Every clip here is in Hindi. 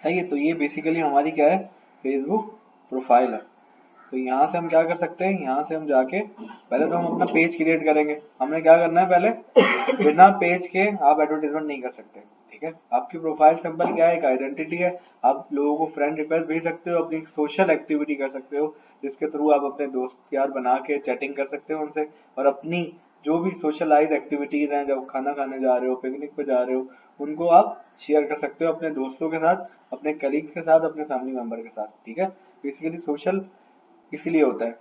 सही है। तो ये बेसिकली हमारी क्या है, फेसबुक प्रोफाइल है। तो यहाँ से हम क्या कर सकते हैं, यहाँ से हम जाके पहले तो हम अपना पेज क्रिएट करेंगे। हमने क्या करना है, पहले बिना पेज के आप एडवर्टीजमेंट नहीं कर सकते, ठीक है। आपकी प्रोफाइल सिंपल क्या है, एक आइडेंटिटी है। आप लोगों को फ्रेंड रिक्वेस्ट भेज सकते हो, अपनी सोशल एक्टिविटी कर सकते हो, जिसके थ्रू आप अपने दोस्त यार बना के चैटिंग कर सकते हो उनसे, और अपनी जो भी सोशलाइज एक्टिविटीज हैं, जब खाना खाने जा रहे हो, पिकनिक पे जा रहे हो, उनको आप शेयर कर सकते हो अपने दोस्तों के साथ, अपने कलीग्स के साथ, अपने फैमिली मेंबर के साथ, ठीक है। बेसिकली सोशल इसीलिए होता है।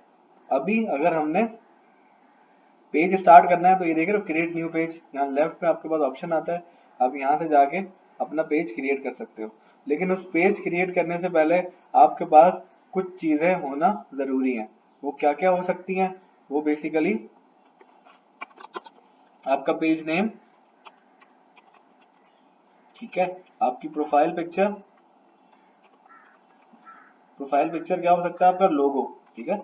अभी अगर हमने पेज स्टार्ट करना है तो ये देख रहे हो क्रिएट न्यू पेज, यहाँ लेफ्ट में आपके पास ऑप्शन आता है। आप यहाँ से जाके अपना पेज क्रिएट कर सकते हो। लेकिन उस पेज क्रिएट करने से पहले आपके पास कुछ चीजें होना जरूरी है। वो क्या क्या हो सकती हैं, वो बेसिकली आपका पेज नेम, ठीक है, आपकी प्रोफाइल पिक्चर। प्रोफाइल पिक्चर क्या हो सकता है, आपका लोगो, ठीक है,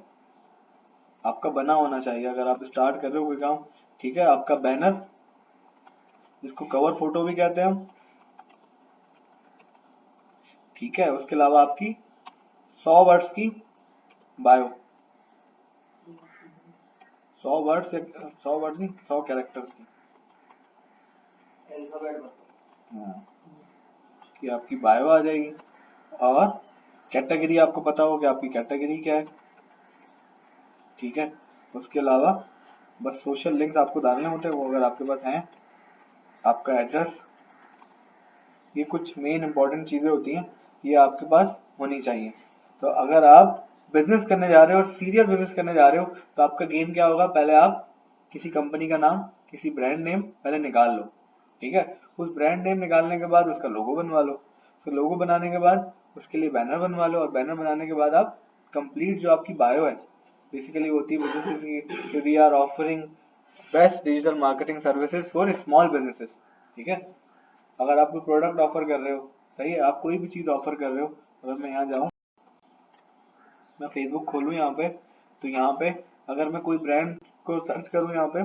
आपका बना होना चाहिए अगर आप स्टार्ट कर रहे हो कोई काम, ठीक है। आपका बैनर, जिसको कवर फोटो भी कहते हैं हम, ठीक है। उसके अलावा आपकी 100 वर्ड्स की बायो, 100 वर्ड्स, 100 वर्ड्स नहीं, 100 कैरेक्टर्स की, हाँ, कि आपकी बायो आ जाएगी। और कैटेगरी आपको पता हो कि आपकी कैटेगरी क्या है, ठीक है। उसके अलावा बस सोशल लिंक्स आपको डालने होते हैं, वो अगर आपके पास हैं। आपका एड्रेस, ये कुछ मेन इंपॉर्टेंट चीजें होती हैं, ये आपके पास होनी चाहिए। तो अगर आप बिजनेस करने जा रहे हो और सीरियस बिजनेस करने जा रहे हो, तो आपका गेम क्या होगा, पहले आप किसी कंपनी का नाम, किसी ब्रांड नेम पहले निकाल लो, ठीक है। उस ब्रांड नेम निकालने के बाद उसका लोगो बनवा लो। तो लोगो बनाने के बाद उसके लिए बैनर बनवा लो, और बैनर बनाने के बाद आप कंप्लीट जो आपकी बायो है, बेसिकली होती है बिजनेस की, we are offering best digital marketing services for small businesses, ठीक है। अगर आप कोई प्रोडक्ट ऑफर कर रहे हो, सही है, आप कोई भी चीज ऑफर कर रहे हो, अगर मैं यहाँ जाऊँ, मैं फेसबुक खोलूँ यहाँ पे, तो यहाँ पे अगर मैं कोई ब्रांड को सर्च करूँ यहाँ पे,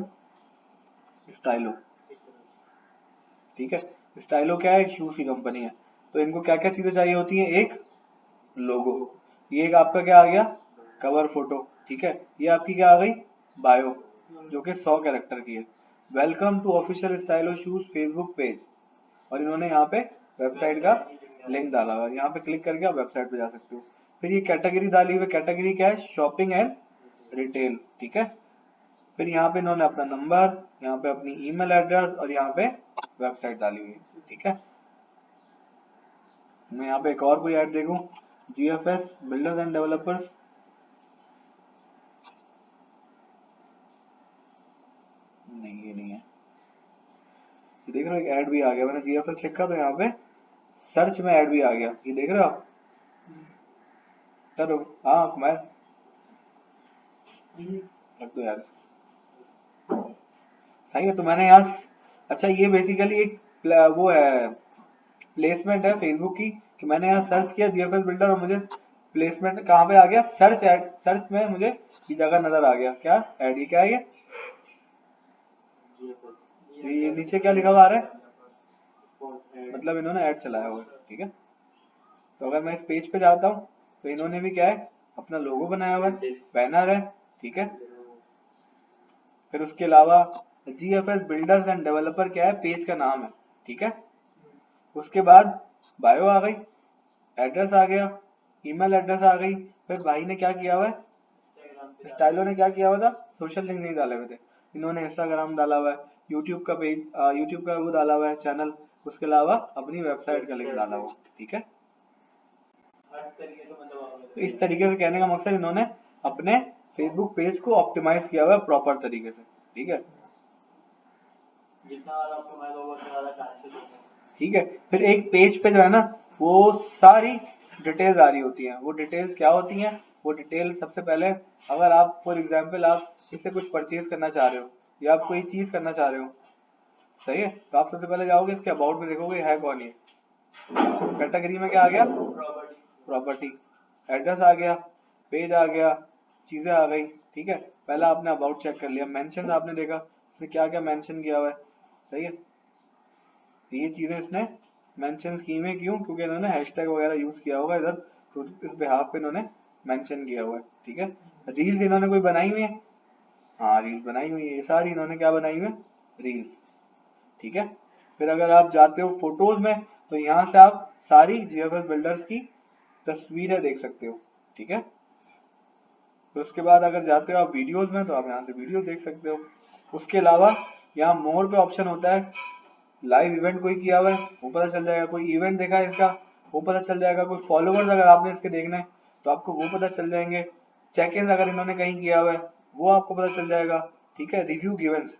स्टाइलो, ठीक है। स्टाइलो क्या है, एक शूज की कंपनी है। तो इनको क्या क्या चीजें चाहिए होती हैं, एक लोगो, ये एक आपका क्या आ गया, कवर फोटो, ठीक है। ये आपकी क्या आ गई, बायो, जो कि 100 कैरेक्टर की है। Welcome to official Stylo shoes Facebook page, और इन्होंने यहाँ पे वेबसाइट का लिंक डाला हुआ है, यहाँ पे क्लिक करके आप वेबसाइट पे जा सकते हो। फिर ये कैटेगरी डाली हुई, कैटेगरी क्या है, शॉपिंग एंड रिटेल, ठीक है। फिर यहाँ पे इन्होंने अपना नंबर, यहाँ पे अपनी ईमेल एड्रेस, और यहाँ पे वेबसाइट डाली हुई है, ठीक है। मैं यहाँ पे एक और कोई ऐड देखूँ, जीएफएस बिल्डर्स एंड डेवलपर्स, नहीं ये नहीं है। ये देख रहे हो एक ऐड भी आ गया, मैंने जीएफएस लिखा तो यहाँ पे सर्च में ऐड भी आ गया, ये देख रहे हो आप। चलो हाँ कुमार, रख दो यार, सही है। तो मैंने यहाँ, अच्छा ये बेसिकली एक वो है, प्लेसमेंट है फेसबुक की, कि मैंने यहाँ सर्च किया जीएफएस बिल्डर, और मुझे प्लेसमेंट कहाँ पे आ गया, सर्च ऐड, सर्च में मुझे ये जगह नजर आ गया, क्या ऐड, ये क्या है ये नीचे क्या लिखा हुआ आ रहा है, मतलब इन्होंने ऐड चलाया हुआ है, ठीक है। तो अगर मैं इस पेज पे जाता हूँ, तो इन्होंने भी क्या है, अपना लोगो बनाया हुआ है, बैनर है, ठीक है। फिर उसके अलावा जीएफएस बिल्डर्स एंड डेवलपर क्या है, पेज का नाम है, ठीक है। उसके बाद बायो आ गई, एड्रेस आ गया, ईमेल एड्रेस आ गई। फिर भाई ने क्या किया हुआ है, स्टाइलो ने क्या किया हुआ था, सोशल लिंक नहीं डाले हुए थे, इन्होंने इंस्टाग्राम डाला हुआ है, यूट्यूब का पेज, यूट्यूब का वो डाला हुआ है चैनल, उसके अलावा अपनी वेबसाइट का लिंक डाला हुआ, ठीक है। तो इस तरीके से कहने का मकसद, इन्होंने अपने फेसबुक पेज को ऑप्टिमाइज किया हुआ है प्रॉपर तरीके से, ठीक है। ठीक है। फिर एक पेज पे जो है ना, वो सारी डिटेल्स आ रही होती हैं। वो डिटेल्स क्या होती हैं, वो डिटेल सबसे पहले, अगर आप फॉर एग्जांपल आप इससे कुछ परचेज करना चाह रहे हो, या आप कोई चीज करना चाह रहे हो, सही है, तो आप सबसे पहले जाओगे इसके अबाउट में, देखोगे है कौन ये, कैटेगरी में क्या आ गया, प्रॉपर्टी, एड्रेस आ गया, पेज आ गया, चीजें आ गई, ठीक है। पहला आपने अबाउट चेक कर लिया, मेंशन आपने देखा इसने क्या क्या मेंशन किया हुआ है, सही है। तो ये चीजें इसने मेंशन स्कीम है क्यों? क्योंकि इन्होंने हैशटैग वगैरह यूज किया होगा इधर, तो इस बिहाफ पे इन्होंने मेंशन किया हुआ है। ठीक है, रील्स इन्होंने कोई बनाई हुई है? हाँ रील्स बनाई हुई है, ये सारी इन्होंने क्या बनाई हुई है? रील्स। ठीक है, फिर अगर आप जाते हो फोटोज में तो यहाँ से आप सारी जीएफएस बिल्डर्स की तस्वीरें देख सकते हो। ठीक है, तो उसके बाद अगर जाते हो आप वीडियोस में तो आप यहाँ से वीडियो देख सकते हो। उसके अलावा यहाँ मोर पे ऑप्शन होता है, लाइव इवेंट कोई किया हुआ है वो पता चल जाएगा, कोई इवेंट देखा है इसका वो पता चल जाएगा, कोई फॉलोवर्स अगर आपने इसके देखने हैं तो आपको वो पता चल जाएंगे, चेक इन अगर इन्होंने कहीं किया हुआ है वो आपको पता चल जाएगा। ठीक है, रिव्यू गिवन्स,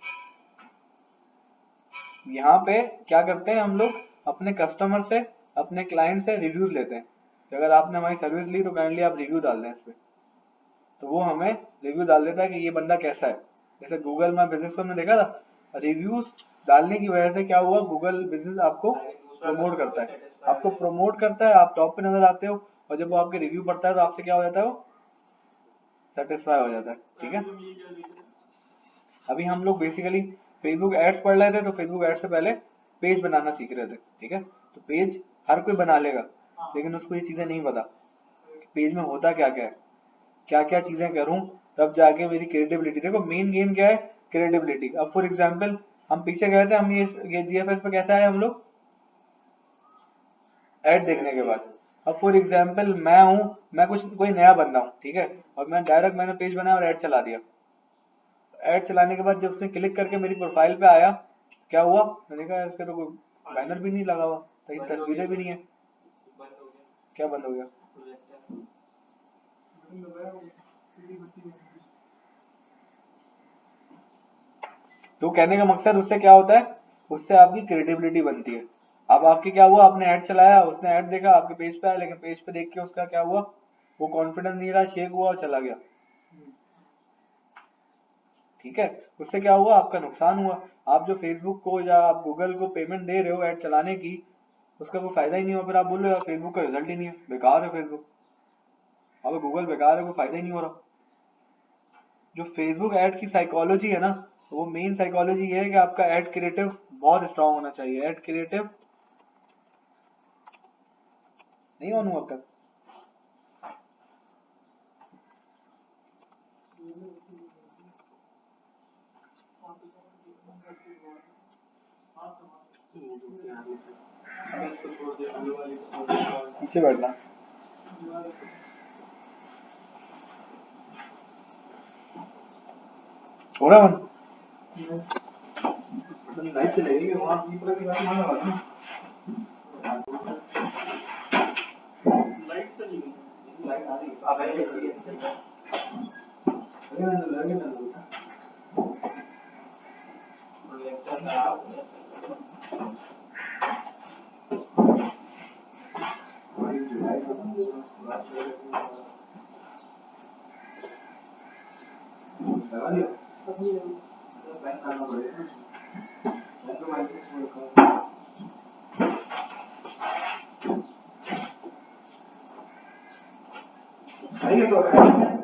यहाँ पे क्या करते हैं हम लोग, अपने कस्टमर से, अपने क्लाइंट से रिव्यूज लेते हैं कि अगर आपने हमारी सर्विस ली तो काइंडली आप रिव्यू डाल दें इस पे, तो वो हमें रिव्यू डाल देता है कि ये बंदा कैसा है। जैसे गूगल माई बिजनेस पर हमने देखा था, रिव्यूज डालने की वजह से क्या हुआ, गूगल बिजनेस आपको प्रमोट करता है, आपको प्रमोट करता है, आप टॉप पे नजर आते हो, और जब वो आपके रिव्यू पढ़ता है तो आपसे क्या हो जाता है, वो सेटिस्फाई हो जाता है। ठीक है, अभी हम लोग बेसिकली फेसबुक एड्स पढ़ रहे थे, तो फेसबुक एड्स से पहले पेज बनाना सीख रहे थे। ठीक है, तो पेज हर कोई बना लेगा, लेकिन उसको ये चीजें नहीं पता पेज में होता क्या क्या है, क्या क्या चीजें करूं तब जाके मेरी क्रिएटिविटी, देखो मेन गेम क्या है, क्रिएटिविटी। अब फॉर एग्जांपल हम पीछे गए थे, हम ये जीएफएस पे कैसे आए हम लोग, ऐड देखने के बाद। अब फॉर एग्जांपल मैं हूं, मैं कुछ कोई नया बंदा हूं, ठीक है, और मैंने पेज बनाया और ऐड चला दिया। ऐड चलाने के बाद जब उसने क्लिक करके मेरी प्रोफाइल पे आया, क्या हुआ, मैंने कहा इसके तो कोई बैनर भी नहीं लगा हुआ, कहीं तस्वीरें भी नहीं है, क्या बंद हो गया, तो कहने का मकसद उससे क्या होता है, उससे आपकी क्रिएटिविटी बनती है। अब आपकी क्या हुआ, आपने ऐड चलाया, उसने ऐड देखा, आपके पेज पे आया, लेकिन पेज पे देख के उसका क्या हुआ, वो कॉन्फिडेंस नहीं रहा, शेक हुआ और चला गया। ठीक है, उससे क्या हुआ, आपका नुकसान हुआ। आप जो फेसबुक को या आप गूगल को पेमेंट दे रहे हो ऐड चलाने की, उसका कोई फायदा ही नहीं हुआ, फिर आप बोल रहे हो फेसबुक का रिजल्ट ही नहीं है, बेकार है फेसबुक। अब गूगल बेकार है, कोई फायदा ही नहीं हो रहा। जो फेसबुक ऐड की साइकोलॉजी है ना, वो मेन साइकोलॉजी ये है कि आपका ऐड क्रिएटिव बहुत स्ट्रांग होना चाहिए। ऐड क्रिएटिव नहीं ऑन हुआ अब तक, पीछे बैठना हो रहा मन लाइट चलेगी वहां की बात मान रहा लाइट चली गई, लाइट आ रही अब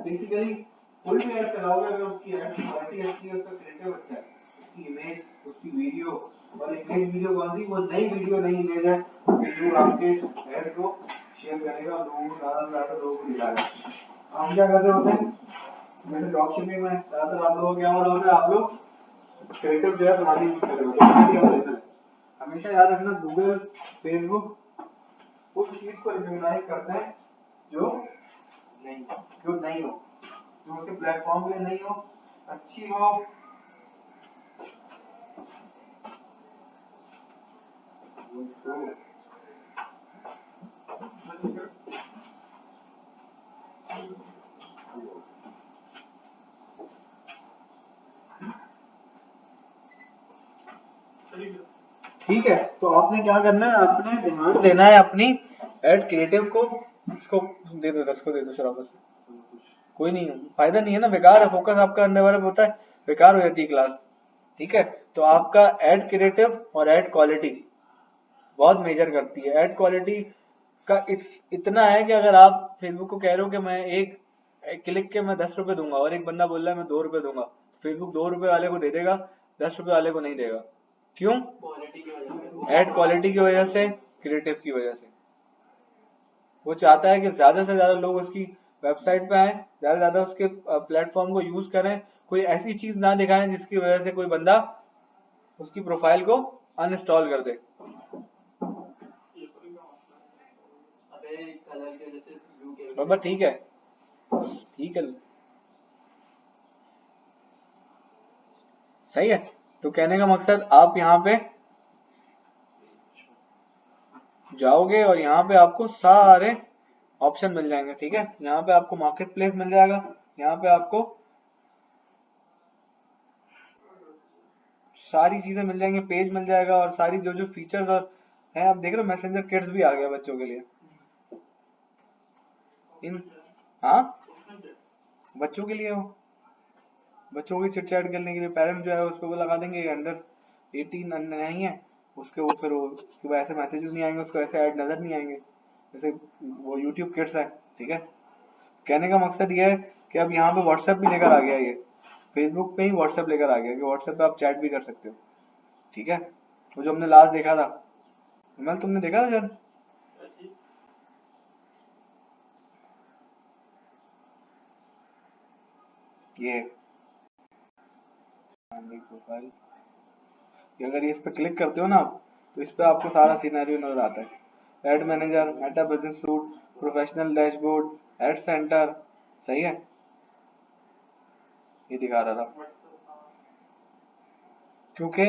बेसिकली कोई भी ऐड चलाओगे अगर उसकी ऐड की क्वालिटी अच्छी है, उसका क्रिएटिव अच्छा है, उसकी इमेज, उसकी वीडियो, और इमेज वीडियो कौन सी, वो नई वीडियो नई इमेज है जो आपके ऐड को शेयर करेगा, लोगों को ज्यादा लोगों को दिखाएगा। हम क्या करते होते हैं, जैसे ड्रॉप शिपिंग में ज्यादातर आप लोग क्या हो रहा होता है, आप लोग क्रिएटिव जो है बनाने यूज कर रहे होते हैं। हमेशा याद रखना, गूगल फेसबुक उस चीज को रिकॉग्नाइज करते हैं जो नहीं हो, जो उसके प्लेटफॉर्म में नहीं हो, अच्छी हो, ठीक है। तो आपने क्या करना है, आपने ध्यान देना है अपनी एड क्रिएटिव को, इसको दे दो, 10 को दे दो शराबत से, कोई नहीं है, फायदा नहीं है ना, बेकार है, फोकस आपका अंडरडेवलप होता है, बेकार हो जाती है क्लास। ठीक है, तो आपका एड क्रिएटिव और एड क्वालिटी बहुत मेजर करती है। एड क्वालिटी का इतना है कि अगर आप फेसबुक को कह रहे हो कि मैं एक क्लिक के मैं 10 रुपए दूंगा, और एक बंदा बोल रहा है मैं 2 रुपए दूंगा, फेसबुक 2 रुपए वाले को दे देगा, 10 रुपए वाले को नहीं देगा। क्यों? एड क्वालिटी की वजह से, क्रिएटिव की वजह से। वो चाहता है कि ज्यादा से ज्यादा लोग उसकी वेबसाइट पे आए, ज्यादा से ज्यादा उसके प्लेटफॉर्म को यूज करें, कोई ऐसी चीज ना दिखाएं जिसकी वजह से कोई बंदा उसकी प्रोफाइल को अनइंस्टॉल कर दे। बाबा ठीक है, ठीक है, सही है। तो कहने का मकसद, आप यहाँ पे जाओगे और यहाँ पे आपको सारे ऑप्शन मिल जाएंगे, ठीक है। यहाँ पे आपको मार्केट प्लेस मिल जाएगा, यहाँ पे आपको सारी चीजें मिल जाएंगी, पेज मिल जाएगा, और सारी जो जो फीचर्स और है, आप देख रहे हो मैसेंजर किड्स भी आ गया बच्चों के लिए इन। हाँ, बच्चों के लिए हो, बच्चों की चिट चैट करने के लिए पेरेंट्स जो है उसको वो लगा देंगे अंडर 18 नहीं है, उसके वो फिर वो उसके बाद ऐसे मैसेजेस नहीं आएंगे, उसको ऐसे ऐड नजर नहीं आएंगे जैसे वो यूट्यूब किड्स है, ठीक है। कहने का मकसद ये है कि अब यहाँ पे व्हाट्सएप भी लेकर आ गया, ये फेसबुक पे ही व्हाट्सएप लेकर आ गया कि व्हाट्सएप पे आप चैट भी कर सकते हो, ठीक है। वो जो हमने लास्ट देखा था, मैं तुमने देखा था सर, ये प्रोफाइल, अगर ये इस पे क्लिक करते हो ना आप, तो इस पे आपको सारा सिनेरियो नजर आता है। Ad manager, Meta business suite, professional dashboard, ad center, सही है, ये दिखा रहा था। क्योंकि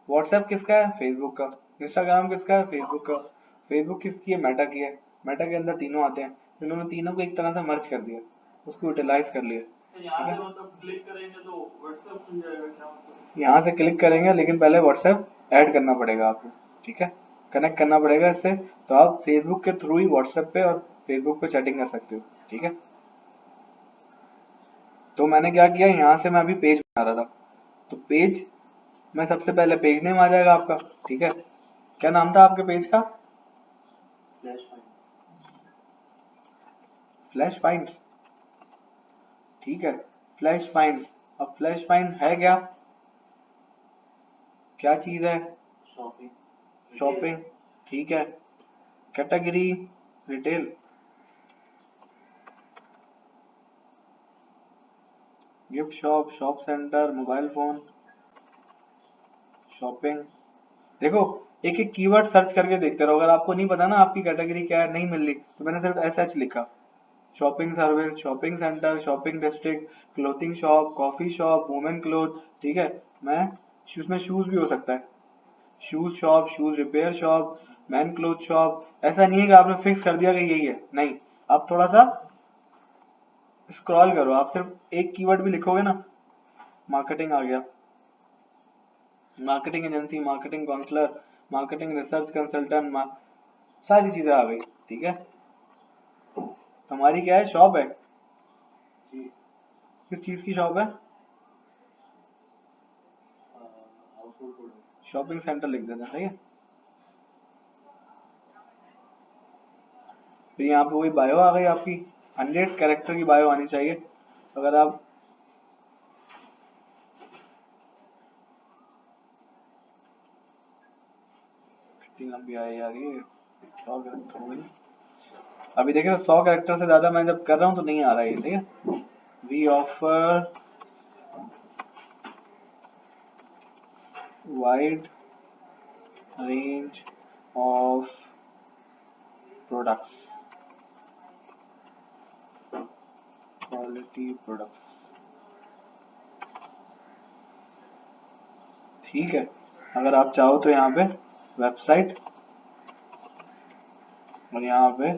व्हाट्सएप किसका है, फेसबुक का। इंस्टाग्राम किसका है, फेसबुक का। फेसबुक किसकी है, मेटा की है। मेटा के अंदर तीनों आते हैं, इन्होंने तीनों को एक तरह से मर्ज कर दिया, उसको यूटिलाइज कर लिया। यहाँ से क्लिक करेंगे लेकिन पहले व्हाट्सएप ऐड करना पड़ेगा आपको, ठीक है, कनेक्ट करना पड़ेगा इससे। तो आप फेसबुक के थ्रू ही व्हाट्सएप पे और फेसबुक पे चैटिंग कर सकते हो, ठीक है। तो मैंने क्या किया, यहाँ से मैं अभी पेज बना रहा था, तो पेज में सबसे पहले पेज नेम आ जाएगा आपका, ठीक है। क्या नाम था आपके पेज का, फ्लैश फाइंड, ठीक है, फ्लैश फाइंड। अब फ्लैश फाइंड है क्या, क्या चीज है, शॉपिंग, शॉपिंग, ठीक है। Category retail, gift shop, shop centre, mobile phone, shopping. देखो, एक एक कीवर्ड सर्च करके देखते रहो, अगर आपको नहीं पता ना आपकी कैटेगरी क्या है, नहीं मिल रही, तो मैंने सिर्फ एसएच लिखा, shopping service, shopping centre, shopping district, clothing shop, coffee shop, women cloth, ठीक है। मैं उसमें शूज भी हो सकता है, shoes shop, shoes repair shop, man cloth shop. ऐसा नहीं है कि आपने फिक्स कर दिया कि यही है, नहीं, आप थोड़ा सा स्क्रॉल करो, आप सिर्फ एक कीवर्ड भी लिखोगे ना, मार्केटिंग आ गया, marketing agency, marketing counsellor, marketing research consultant, सारी चीजें आ गई, ठीक है। हमारी क्या है, शॉप है, किस चीज की शॉप है, शॉपिंग सेंटर लिख देना, सही है। फिर यहाँ पे वही बायो आ गई आपकी, 100 कैरेक्टर की बायो आनी चाहिए। अगर आप कितनी लंबी आई आ रही है, 100 कैरेक्टर हो गई। अभी देखिए 100 कैरेक्टर से ज्यादा मैं जब कर रहा हूँ तो नहीं आ रहा है, ठीक है। We offer wide range of products, quality products, ठीक है। अगर आप चाहो तो यहाँ पे वेबसाइट और यहाँ पे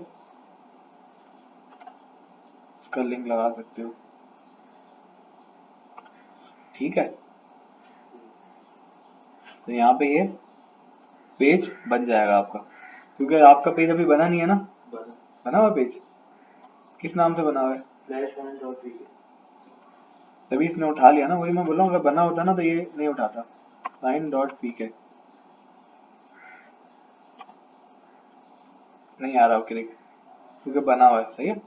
इसका लिंक लगा सकते हो, ठीक है। तो यहाँ पे ये पेज बन जाएगा आपका, क्योंकि आपका पेज अभी बना नहीं है ना, बना हुआ पेज किस नाम से बना हुआ है, तभी इसने उठा लिया ना, वही मैं बोल रहा हूँ, अगर बना होता ना तो ये नहीं उठाता। line.pk नहीं आ रहा क्लिक, क्योंकि बना हुआ है, सही है।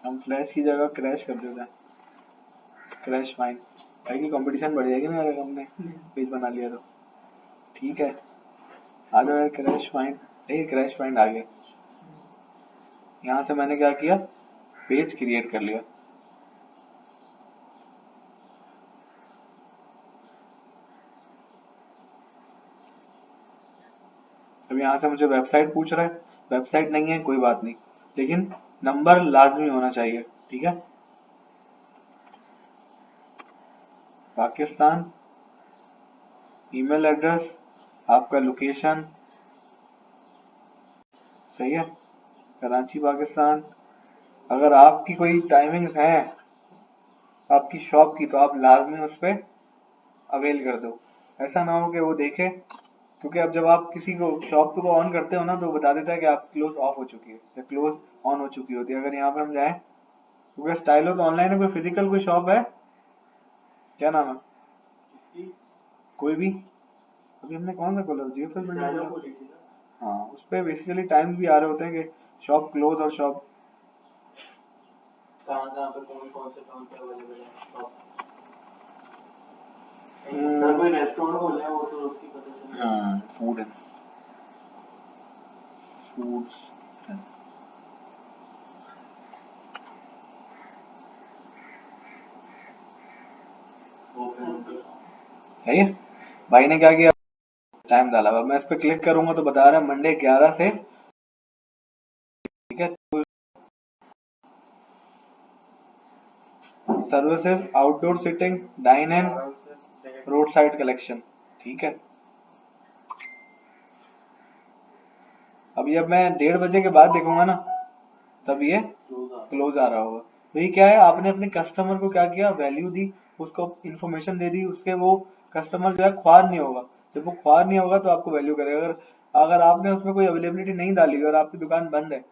हम फ्लैश की जगह क्रैश कर देते हैं, क्रैश फाइन, भाई की कंपटीशन बढ़ जाएगी ना अगर हमने पेज बना लिया तो। ठीक है, आ जाओ यार। क्रैश फाइंड, ये क्रैश फाइंड आ गया। यहाँ से मैंने क्या किया, पेज क्रिएट कर लिया। अब यहाँ से मुझे वेबसाइट पूछ रहा है, वेबसाइट नहीं है कोई बात नहीं, लेकिन नंबर लाजमी होना चाहिए। ठीक है, पाकिस्तान, ईमेल एड्रेस, आपका लोकेशन, सही है, कराची पाकिस्तान। अगर आपकी कोई टाइमिंग्स है आपकी शॉप की तो आप लाजमी उस पर अवेल कर दो। ऐसा ना हो कि वो देखे, क्योंकि अब जब आप किसी को शॉप को ऑन करते हो ना तो बता देता है कि आप क्लोज ऑफ हो चुकी है या क्लोज ऑन हो चुकी होती है। अगर यहाँ पर हम जाएं, क्योंकि स्टाइलो तो ऑनलाइन है, कोई फिजिकल कोई शॉप है, क्या नाम है कोई भी, अभी हमने कौन सा खोला, जीएफएल बिल्डिंग। हाँ, उस पर बेसिकली टाइम भी आ रहे होते हैं कि शॉप क्लोज और शॉप कहाँ पे कौन से टाउन पे अवेलेबल है शॉप। कोई रेस्टोरेंट खोले हैं वो तो उसकी पता चले। हाँ, फूड है, फूड्स है। सही है, भाई ने क्या किया, टाइम डाला। अब मैं इस पर क्लिक करूंगा तो बता रहा है मंडे 11 से, ठीक है, services, outdoor sitting, dine in, road side collection. ठीक है, अभी अब मैं 1:30 बजे के बाद देखूंगा ना, तब ये क्लोज आ रहा होगा। तो ये क्या है, आपने अपने कस्टमर को क्या किया, वैल्यू दी, उसको इन्फॉर्मेशन दे दी, उसके वो कस्टमर जो है ख्वार नहीं होगा। जब वो ख्वार नहीं होगा तो आपको वैल्यू करेगा। अगर अगर आपने उसमें कोई अवेलेबिलिटी नहीं डाली और आपकी दुकान बंद है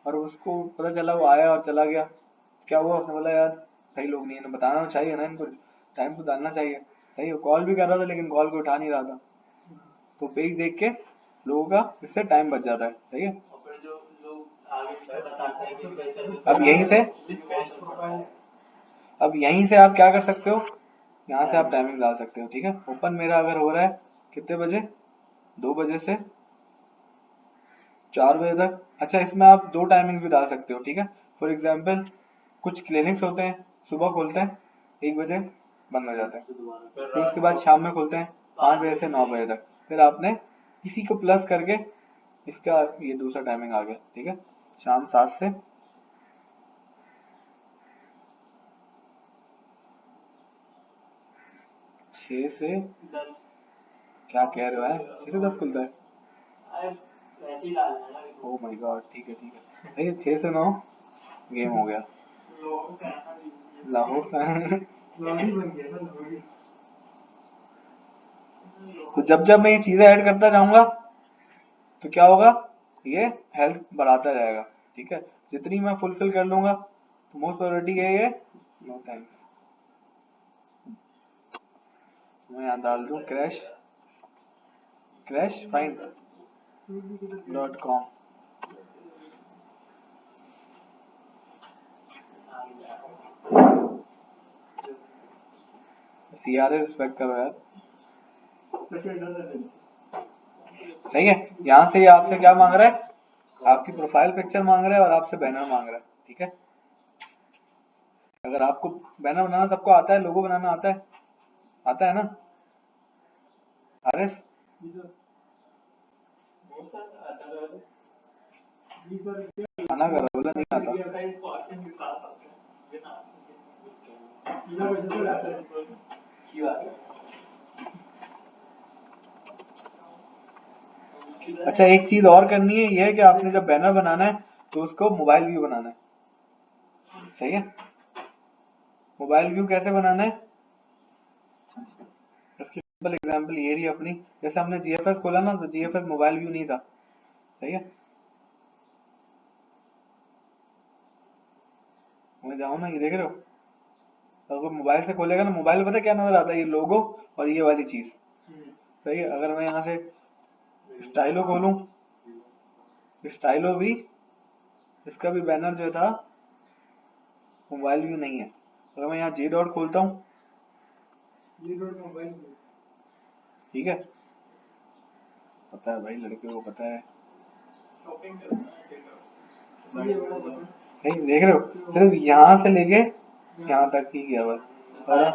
और उसको पता चला वो आया और चला गया, क्या हुआ, उसने बोला यार सही लोग नहीं है, ना बताना चाहिए ना इनको, टाइम तो डालना चाहिए। सही है, कॉल भी कर रहा था लेकिन कॉल को उठा नहीं रहा था, तो पेज देख के लोगों का इससे टाइम बच जाता है। सही है, अब यहीं से अब यहीं से आप क्या कर सकते हो, यहाँ से आप टाइमिंग डाल सकते हो। ठीक है, ओपन मेरा अगर हो रहा है कितने बजे, 2 बजे से 4 बजे तक। अच्छा, इसमें आप दो टाइमिंग भी डाल सकते हो। ठीक है, फॉर एग्जाम्पल कुछ क्लिनिक्स होते हैं सुबह खोलते हैं 1 बजे, बंद हो जाते हैं, फिर उसके बाद शाम में खुलते हैं 5 बजे से 9 बजे तक। फिर आपने इसी को प्लस करके इसका ये दूसरा टाइमिंग आ गया। ठीक है, शाम 7 से 6 से 10। क्या कह रहे हो है, 6 से 10 खुलता है। ओ माय गॉड, ठीक है ठीक है, नहीं 6 से 9 गेम हो गया। लाहौर का तो जब जब मैं ये चीजें ऐड करता जाऊंगा तो क्या होगा, ये हेल्थ बढ़ाता जाएगा। ठीक है, जितनी मैं फुलफिल कर लूंगा तो मोस्ट प्रोबेबिलिटी ये नो थैंक्स, मैं यहाँ डाल दूँ crash crash find .com। CRA respect करो यार। सही है, यहाँ से ये आपसे क्या मांग रहा है, आपकी प्रोफाइल पिक्चर मांग रहा है और आपसे बैनर मांग रहा है। ठीक है, अगर आपको बैनर बनाना सबको आता है, लोगो बनाना आता है ना आरएस, खाना कर बोला नहीं आता। अच्छा, एक चीज और करनी है, ये है कि आपने जब बैनर बनाना है तो उसको मोबाइल व्यू बनाना है। सही है, मोबाइल व्यू कैसे बनाना है, इसकी सिंपल एग्जांपल ये रही अपनी, जैसे हमने जीएफएस खोला ना तो जीएफएस मोबाइल व्यू नहीं था। सही है, मैं जाऊँ ना, ये देख रहे हो, अगर मोबाइल से खोलेगा ना, मोबाइल पता क्या नजर आता है, ये लोगो और ये वाली चीज। सही है, अगर मैं यहाँ से स्टाइलो खोलूं, स्टाइलो भी, इसका भी बैनर जो था मोबाइल व्यू नहीं है। अगर मैं यहाँ जी डॉट खोलता हूँ ठीक है, पता है भाई, लड़के को पता है। नहीं देख रहे हो, सिर्फ यहाँ से लेके यहाँ तक ही किया हुआ है। और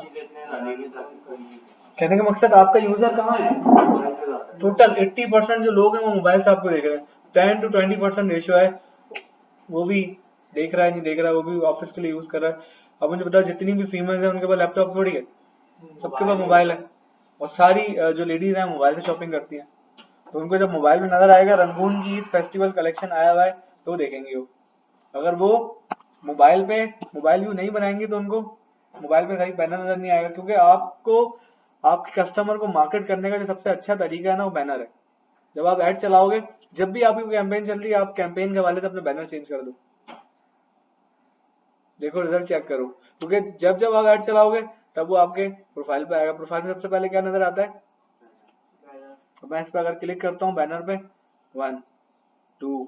कहने का मकसद आपका यूजर कहाँ है? टोटल 80% जो लोग हैं वो मोबाइल से आपको देख रहे हैं। 10 to 20% रेशियो है, वो भी देख रहा है नहीं देख रहा है, वो भी ऑफिस के लिए यूज कर रहा है। अब मुझे बताओ, जितनी भी फीमेल्स हैं उनके पास लैपटॉप थोड़ी है, सबके पास मोबाइल है। और सारी जो लेडीज हैं मोबाइल से शॉपिंग करती हैं, तो उनको जब मोबाइल में नजर आएगा रंगून की फेस्टिवल कलेक्शन आया हुआ है तो देखेंगे वो। अगर वो मोबाइल पे मोबाइल व्यू नहीं बनाएंगे तो उनको मोबाइल पे सही बैनर नजर नहीं आएगा, क्योंकि आपको आपके कस्टमर को मार्केट करने का जो सबसे अच्छा तरीका है ना, वो बैनर है। जब आप ऐड चलाओगे, जब भी आपकी कैंपेन चल रही है, आप कैंपेन के हवाले से अपने बैनर चेंज कर दो, देखो रिजल्ट चेक करो। क्योंकि जब जब आप ऐड चलाओगे तब वो आपके प्रोफाइल पे आएगा। प्रोफाइल में सबसे पहले क्या नजर आता है? तो मैं इस पर अगर क्लिक करता हूँ बैनर पे, 1 2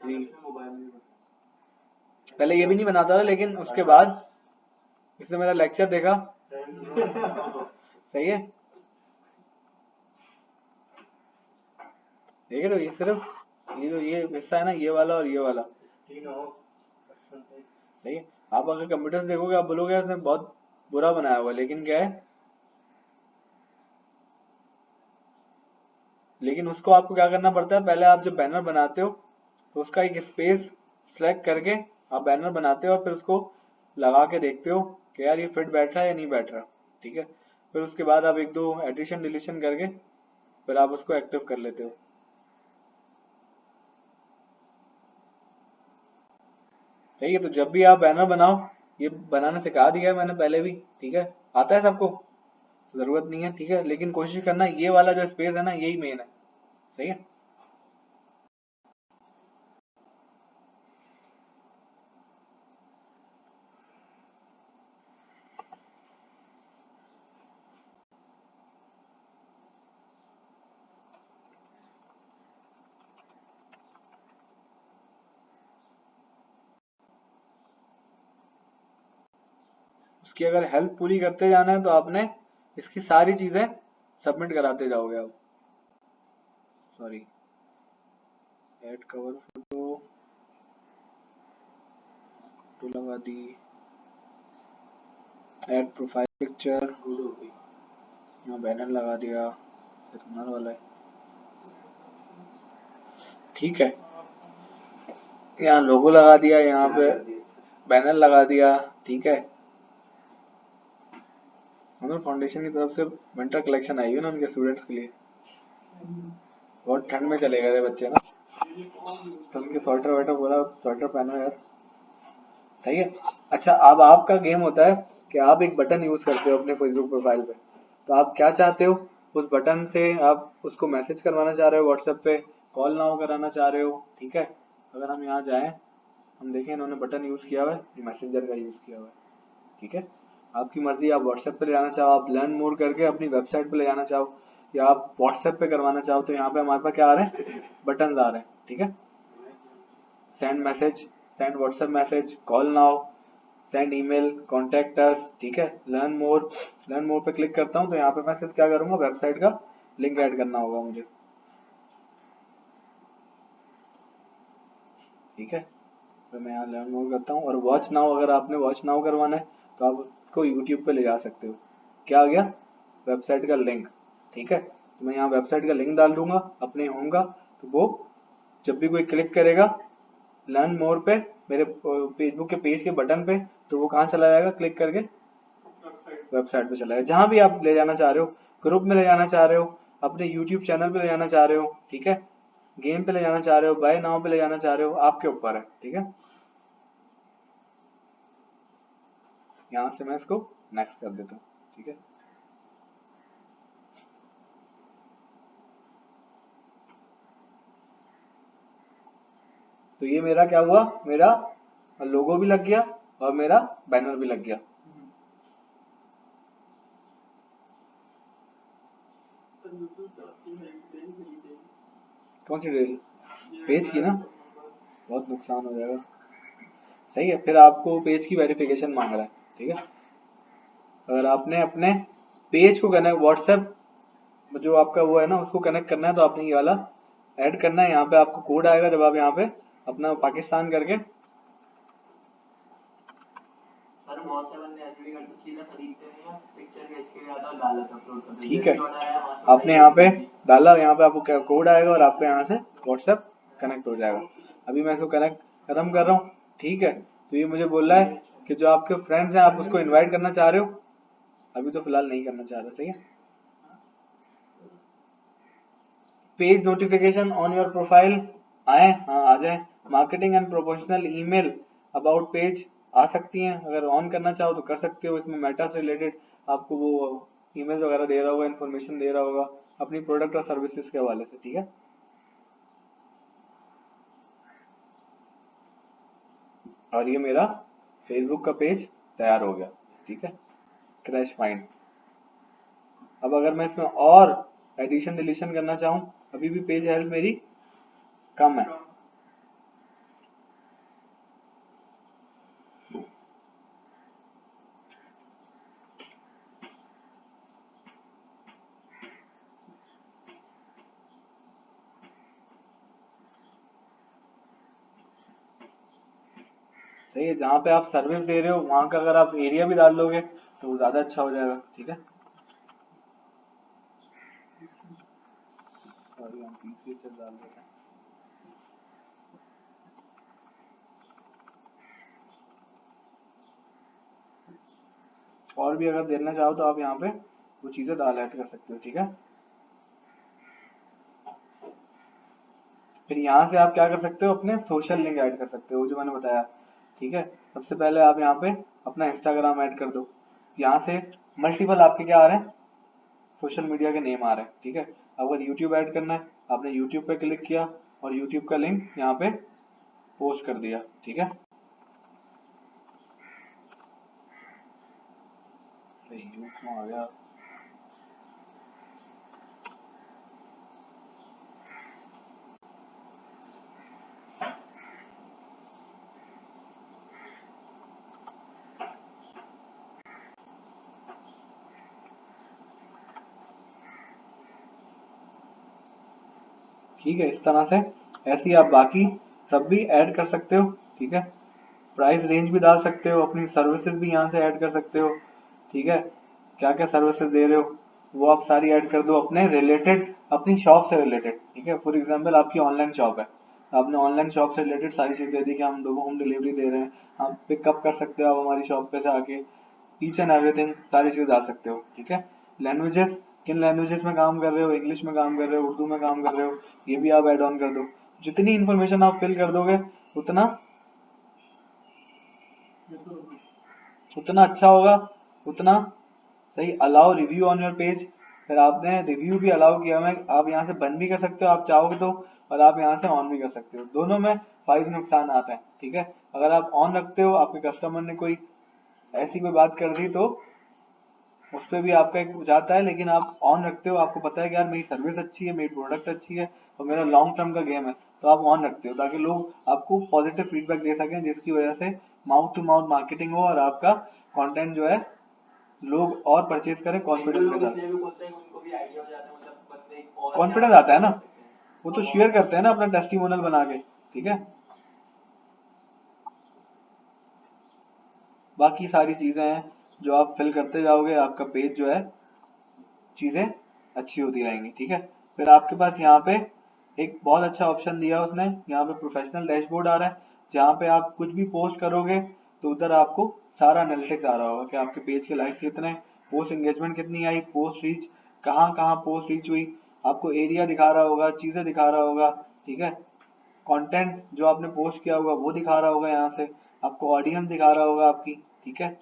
3, पहले ये भी नहीं बनाता था, लेकिन उसके बाद इसने मेरा लेक्चर देखा। सही है, देख रहे हो, ये सिर्फ ये जो ये हिस्सा है ना, ये वाला और ये वाला, सही है। आप अगर कंप्यूटर से देखोगे आप बोलोगे उसने बहुत बुरा बनाया हुआ, लेकिन क्या है, लेकिन उसको आपको क्या करना पड़ता है, पहले आप जब बैनर बनाते हो तो उसका एक स्पेस सेलेक्ट करके आप बैनर बनाते हो और फिर उसको लगा के देखते हो कि यार ये फिट बैठ रहा है या नहीं बैठ रहा। ठीक है, फिर उसके बाद आप एक दो एडिशन डिलीशन करके फिर आप उसको एक्टिव कर लेते हो। सही है, तो जब भी आप बैनर बनाओ, ये बनाना सिखा दिया है मैंने पहले भी, ठीक है, आता है सबको, जरूरत नहीं है, ठीक है, लेकिन कोशिश करना ये वाला जो स्पेस है ना यही मेन है। सही है, उसकी अगर हेल्प पूरी करते जाना है तो आपने इसकी सारी चीजें सबमिट कराते जाओगे आप। सॉरी, ऐड कवर फोटो तो लगा दी, ऐड प्रोफाइल पिक्चर गुड हो गई, यहाँ बैनर लगा दिया, इतना वाला है, ठीक है, यहाँ लोगो लगा दिया, यहाँ पे बैनर लगा दिया, ठीक है। मतलब फाउंडेशन की तरफ से विंटर कलेक्शन आई है ना उनके स्टूडेंट्स के लिए, बहुत ठंड में चले गए थे बच्चे ना, तो उनके स्वेटर वेटर बोला स्वेटर पहनो यार। सही है। अच्छा, अब आपका गेम होता है कि आप एक बटन यूज करते हो अपने फेसबुक प्रोफाइल पे, तो आप क्या चाहते हो, उस बटन से आप उसको मैसेज करवाना चाह रहे हो व्हाट्सएप पे, कॉल नाउ कराना चाह रहे हो, ठीक है। अगर हम यहाँ जाएं, हम देखें इन्होंने बटन यूज किया हुआ है, मैसेंजर का यूज किया हुआ है, ठीक है। आपकी मर्जी, आप व्हाट्सएप पे ले जाना चाहो, आप लर्न मोर करके अपनी वेबसाइट पे ले जाना चाहो, या आप व्हाट्सएप पे करवाना चाहो, तो यहाँ पे हमारे पास क्या आ रहे हैं, बटन आ रहे हैं, ठीक है। Send message, send WhatsApp message, call now, send email, contact us, ठीक है। लर्न मोर, लर्न मोर पे क्लिक करता हूँ तो यहाँ पे मैं सिर्फ क्या करूंगा, वेबसाइट का लिंक ऐड करना होगा मुझे, ठीक है। तो मैं यहाँ लर्न मोर करता हूँ, और वॉच नाउ, अगर आपने वॉच नाउ करवाना है तो आप उसको यूट्यूब पे ले जा सकते हो। क्या आ गया, वेबसाइट का लिंक, ठीक है। तो मैं यहाँ वेबसाइट का लिंक डाल दूंगा अपने होम का, तो वो जब भी कोई क्लिक करेगा लर्न मोर पे, मेरे फेसबुक के पेज के बटन पे, तो वो कहाँ चला जाएगा, क्लिक करके वेबसाइट पे चला जाएगा, जहां भी आप ले जाना चाह रहे हो, ग्रुप में ले जाना चाह रहे हो, अपने यूट्यूब चैनल पे ले जाना चाह रहे हो, ठीक है, गेम पे ले जाना चाह रहे हो, बाय नाउ पे ले जाना चाह रहे हो, आपके ऊपर है, ठीक है। यहाँ से मैं इसको नेक्स्ट कर देता हूँ, ठीक है। तो ये मेरा क्या हुआ, मेरा लोगो भी लग गया और मेरा बैनर भी लग गया। कौन सी डिटेल, पेज की ना, बहुत नुकसान हो जाएगा। सही है, फिर आपको पेज की वेरिफिकेशन मांग रहा है, ठीक है। अगर आपने अपने पेज को कनेक्ट व्हाट्सएप जो आपका वो है ना उसको कनेक्ट करना है तो आपने ये वाला ऐड करना है। यहाँ पे आपको कोड आएगा जब आप यहाँ पे अपना पाकिस्तान करके ठीक है आपने यहाँ पे डाला, यहाँ पे आपको कोड आएगा और आपको यहाँ से व्हाट्सएप कनेक्ट हो जाएगा। अभी मैं इसको कनेक्ट खत्म कर रहा हूँ। ठीक है, तो ये मुझे बोल रहा है कि जो आपके फ्रेंड्स हैं आप उसको इनवाइट करना चाह रहे हो, अभी तो फिलहाल नहीं करना चाह रहे। सही है, page notification on your profile आए, हाँ आ जाए। Marketing and promotional email about page आ सकती हैं, अगर ऑन करना चाहो तो कर सकते हो। इसमें मेटा से रिलेटेड आपको वो ईमेल वगैरह दे रहा होगा, इन्फॉर्मेशन दे रहा होगा अपनी प्रोडक्ट और सर्विसेज के हवाले से। ठीक है, और ये मेरा फेसबुक का पेज तैयार हो गया। ठीक है, क्रैश फाइंड। अब अगर मैं इसमें और एडिशन डिलीशन करना चाहूँ, अभी भी पेज हेल्थ मेरी कम है। सही है, जहाँ पे आप सर्विस दे रहे हो वहाँ का अगर आप एरिया भी डाल दोगे तो ज़्यादा अच्छा हो जाएगा। ठीक है, सॉरी हम पीछे से डाल देते हैं। और भी अगर देना चाहो तो आप यहाँ पे वो चीज़ें डाल ऐड कर सकते हो। ठीक है, फिर यहाँ से आप क्या कर सकते हो, अपने सोशल लिंक ऐड कर सकते हो जो मैंने बताया। ठीक है, सबसे पहले आप यहाँ पे अपना इंस्टाग्राम ऐड कर दो। यहाँ से मल्टीपल आपके क्या आ रहे हैं, सोशल मीडिया के नेम आ रहे हैं। ठीक है, अगर यूट्यूब ऐड करना है, आपने यूट्यूब पे क्लिक किया और यूट्यूब का लिंक यहाँ पे पोस्ट कर दिया। ठीक है, आ गया। ठीक है, इस तरह से ऐसे ही आप बाकी सब भी ऐड कर सकते हो। ठीक है, प्राइस रेंज भी डाल सकते हो, अपनी सर्विसेज भी यहाँ से ऐड कर सकते हो। ठीक है, क्या क्या सर्विसेज दे रहे हो वो आप सारी ऐड कर दो अपने रिलेटेड, अपनी शॉप से रिलेटेड। ठीक है, फॉर एग्जांपल आपकी ऑनलाइन शॉप है, आपने ऑनलाइन शॉप से रिलेटेड सारी चीज़ दे दी कि हम लोगों होम डिलीवरी दे रहे हैं, आप पिकअप कर सकते हो आप हमारी शॉप पे से आके, ईच एंड एवरीथिंग सारी चीज़ डाल सकते हो। ठीक है, लैंग्वेजेस, किन लैंग्वेजेस में काम कर रहे हो, इंग्लिश में काम कर रहे हो, उर्दू में काम कर रहे हो, ये भी आप ऐड ऑन कर दो। जितनी इन्फॉर्मेशन आप फिल कर दोगे उतना उतना अच्छा होगा, उतना सही। Allow review on your page, फिर आपने रिव्यू भी अलाउ किया हुआ है, आप यहाँ से बंद भी कर सकते हो आप चाहोगे तो, और आप यहाँ से ऑन भी कर सकते हो। दोनों में फायदे नुकसान आते हैं। ठीक है, अगर आप ऑन रखते हो, आपके कस्टमर ने कोई ऐसी कोई बात कर दी तो उस पर भी आपका एक जाता है, लेकिन आप ऑन रखते हो, आपको पता है कि यार मेरी सर्विस अच्छी है, मेरी प्रोडक्ट अच्छी है और मेरा लॉन्ग टर्म का गेम है, तो आप ऑन रखते हो ताकि लोग आपको पॉजिटिव फीडबैक दे सकें, जिसकी वजह से माउथ टू माउथ मार्केटिंग हो और आपका कंटेंट जो है लोग और परचेज करें कॉन्फिडेंस के साथ। कॉन्फिडेंस आता है ना, वो तो शेयर करते हैं ना अपना टेस्टिमोनियल बना के। ठीक है, बाकी सारी चीजें हैं जो आप फिल करते जाओगे, आपका पेज जो है चीजें अच्छी होती रहेंगी। ठीक है, फिर आपके पास यहाँ पे एक बहुत अच्छा ऑप्शन दिया उसने, यहाँ पे प्रोफेशनल डैशबोर्ड आ रहा है, जहाँ पे आप कुछ भी पोस्ट करोगे तो उधर आपको सारा एनालिटिक्स आ रहा होगा कि आपके पेज के लाइक्स कितने, पोस्ट एंगेजमेंट कितनी आई, पोस्ट रीच कहाँ कहाँ पोस्ट रीच हुई, आपको एरिया दिखा रहा होगा, चीजें दिखा रहा होगा। ठीक है, कंटेंट जो आपने पोस्ट किया होगा वो दिखा रहा होगा, यहाँ से आपको ऑडियंस दिखा रहा होगा आपकी। ठीक है,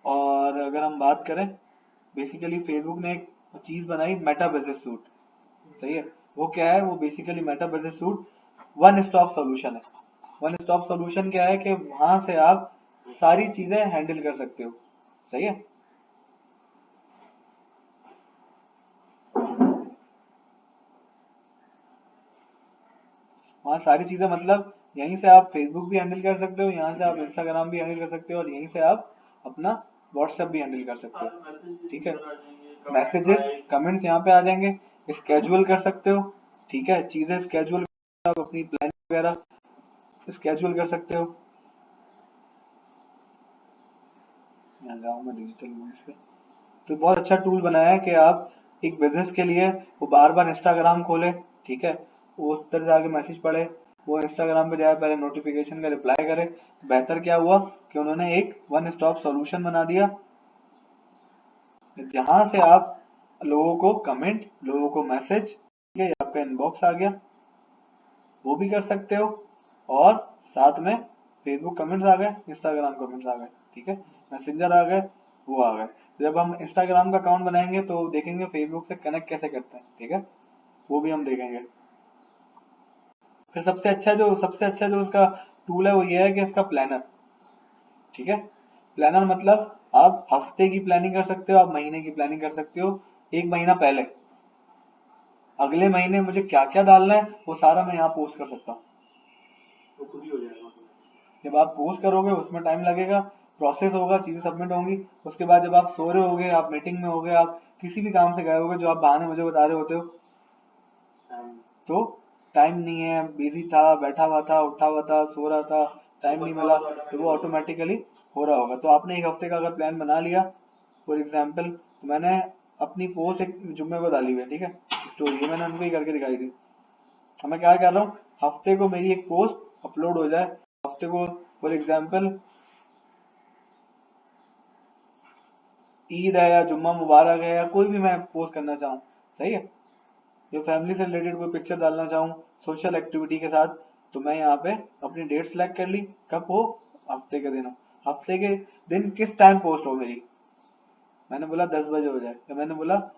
और अगर हम बात करें, बेसिकली फेसबुक ने एक चीज बनाई मेटा बिजनेस सूट। सही है, वो क्या है, वो basically Meta business suit one stop solution है। वन स्टॉप सॉल्यूशन क्या है कि वहां से आप सारी चीजें हैंडल कर सकते हो। सही है, वहाँ सारी चीजें मतलब यहीं से आप फेसबुक भी हैंडल कर सकते हो, यहाँ से आप इंस्टाग्राम भी हैंडल कर सकते हो और यहीं से आप अपना व्हाट्सएप भी हैंडल कर सकते हो। ठीक है, मैसेजेस कमेंट्स यहाँ पे आ जाएंगे, स्केड्यूल कर सकते हो। ठीक है, चीजें स्केड्यूल, आप अपनी प्लान वगैरह स्केड्यूल कर सकते हो। यहाँ जाऊँ मैं डिजिटल मूवीज पे, तो बहुत अच्छा टूल बनाया है कि आप एक बिजनेस के लिए वो बार बार इंस्टाग्राम खोले। ठीक है, वो उस तरह से आगे मैसेज पढ़े, वो इंस्टाग्राम पे जाए, पहले नोटिफिकेशन का रिप्लाई करे। बेहतर क्या हुआ कि उन्होंने एक वन स्टॉप सॉल्यूशन बना दिया, जहां से आप लोगों को कमेंट, लोगों को मैसेज, ठीक है, आपका इनबॉक्स आ गया, वो भी कर सकते हो। और साथ में फेसबुक कमेंट्स आ गए, इंस्टाग्राम कमेंट्स आ गए। ठीक है, मैसेंजर आ गए, वो आ गए। जब हम इंस्टाग्राम का अकाउंट बनाएंगे तो देखेंगे फेसबुक से कनेक्ट कैसे करते हैं। ठीक है, वो भी हम देखेंगे। फिर सबसे अच्छा जो उसका टूल है वो ये है कि इसका प्लानर। ठीक है, प्लानर मतलब आप हफ्ते की प्लानिंग कर सकते हो, आप महीने की प्लानिंग कर सकते हो। एक महीना पहले अगले महीने मुझे क्या क्या डालना है वो सारा मैं यहाँ पोस्ट कर सकता हूँ। तो खुद ही हो जाएगा। जब आप पोस्ट करोगे उसमें टाइम लगेगा, प्रोसेस होगा, चीजें सबमिट होंगी। उसके बाद जब आप सो रहे होगे, आप मीटिंग में होगे, आप किसी भी काम से गए होगे, जो आप बहाने मुझे बता रहे होते हो, तो टाइम नहीं है, बिजी था, बैठा हुआ था, उठा हुआ था, सो रहा था, टाइम नहीं मिला, तो वो ऑटोमेटिकली हो रहा होगा। तो आपने एक हफ्ते का अगर प्लान बना लिया, फॉर एग्जाम्पल, तो मैंने अपनी पोस्ट एक जुम्मे को डाली हुई है। ठीक है, स्टोरी ये मैंने उनको ही करके दिखाई थी। अब मैं क्या कर रहा हूँ, हफ्ते को मेरी एक पोस्ट अपलोड हो जाए, हफ्ते को, फॉर एग्जाम्पल ईद है या जुम्मा मुबारक है या कोई भी मैं पोस्ट करना चाहूँ, सही है, जो फैमिली से रिलेटेड कोई पिक्चर डालना चाहूँ सोशल एक्टिविटी के साथ, तो मैं यहाँ पे अपनी डेट सेलेक्ट कर ली, कब हो, हफ्ते के दिन हो, हफ्ते के दिन किस टाइम पोस्ट हो मेरी। मैंने बोला 10 बजे हो जाए, या मैंने बोला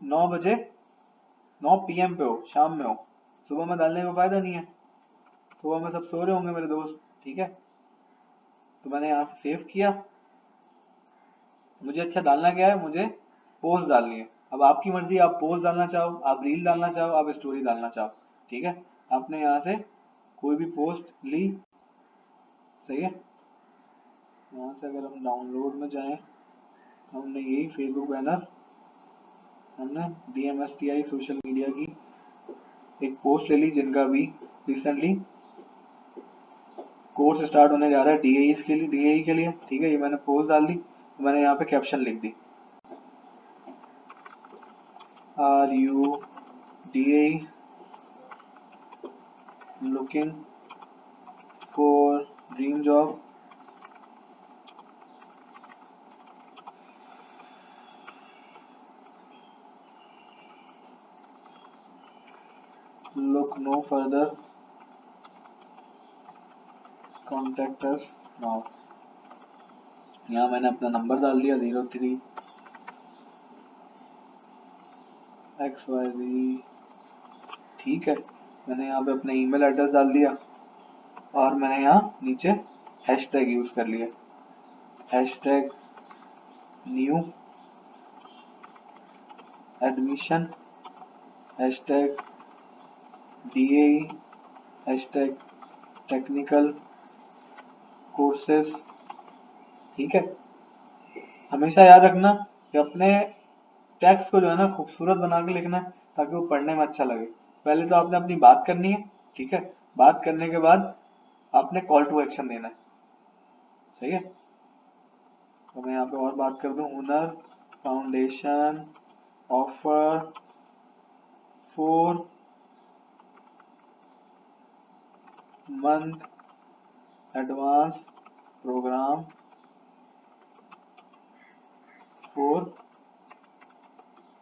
9 बजे, 9 PM पे हो, शाम में हो। सुबह में डालने का फायदा नहीं है, सुबह में सब सो रहे होंगे मेरे दोस्त। ठीक है, तो मैंने यहाँ से सेव किया। मुझे अच्छा डालना क्या है, मुझे पोस्ट डालनी है। अब आपकी मर्जी, आप पोस्ट डालना चाहो, आप रील डालना चाहो, आप स्टोरी डालना चाहो। ठीक है, आपने यहाँ से कोई भी पोस्ट ली, सही है। यहाँ से अगर हम डाउनलोड में जाएं, हमने यही फेसबुक बैनर, हमने DMSTI सोशल मीडिया की एक पोस्ट ले ली, जिनका भी रिसेंटली कोर्स स्टार्ट होने जा रहा है DAE के लिए। ठीक है, ये मैंने पोस्ट डाल दी, तो मैंने यहाँ पे कैप्शन लिख दी, are you DAE looking for dream job, look no further, contact us now। यहाँ मैंने अपना नंबर डाल दिया 03XYZ। ठीक है, मैंने यहाँ पे अपना ईमेल एड्रेस डाल दिया, और मैंने यहाँ नीचे हैशटैग यूज कर लिया, hashtag new admission, hashtag DAE, hashtag technical courses. ठीक है, हमेशा याद रखना कि अपने टेक्स्ट को जो है ना खूबसूरत बना के लिखना है, ताकि वो पढ़ने में अच्छा लगे। पहले तो आपने अपनी बात करनी है। ठीक है, बात करने के बाद आपने कॉल टू एक्शन देना है, सही है। तो मैं यहाँ पे और बात कर दूं, Hunar foundation offer 4 month advance program for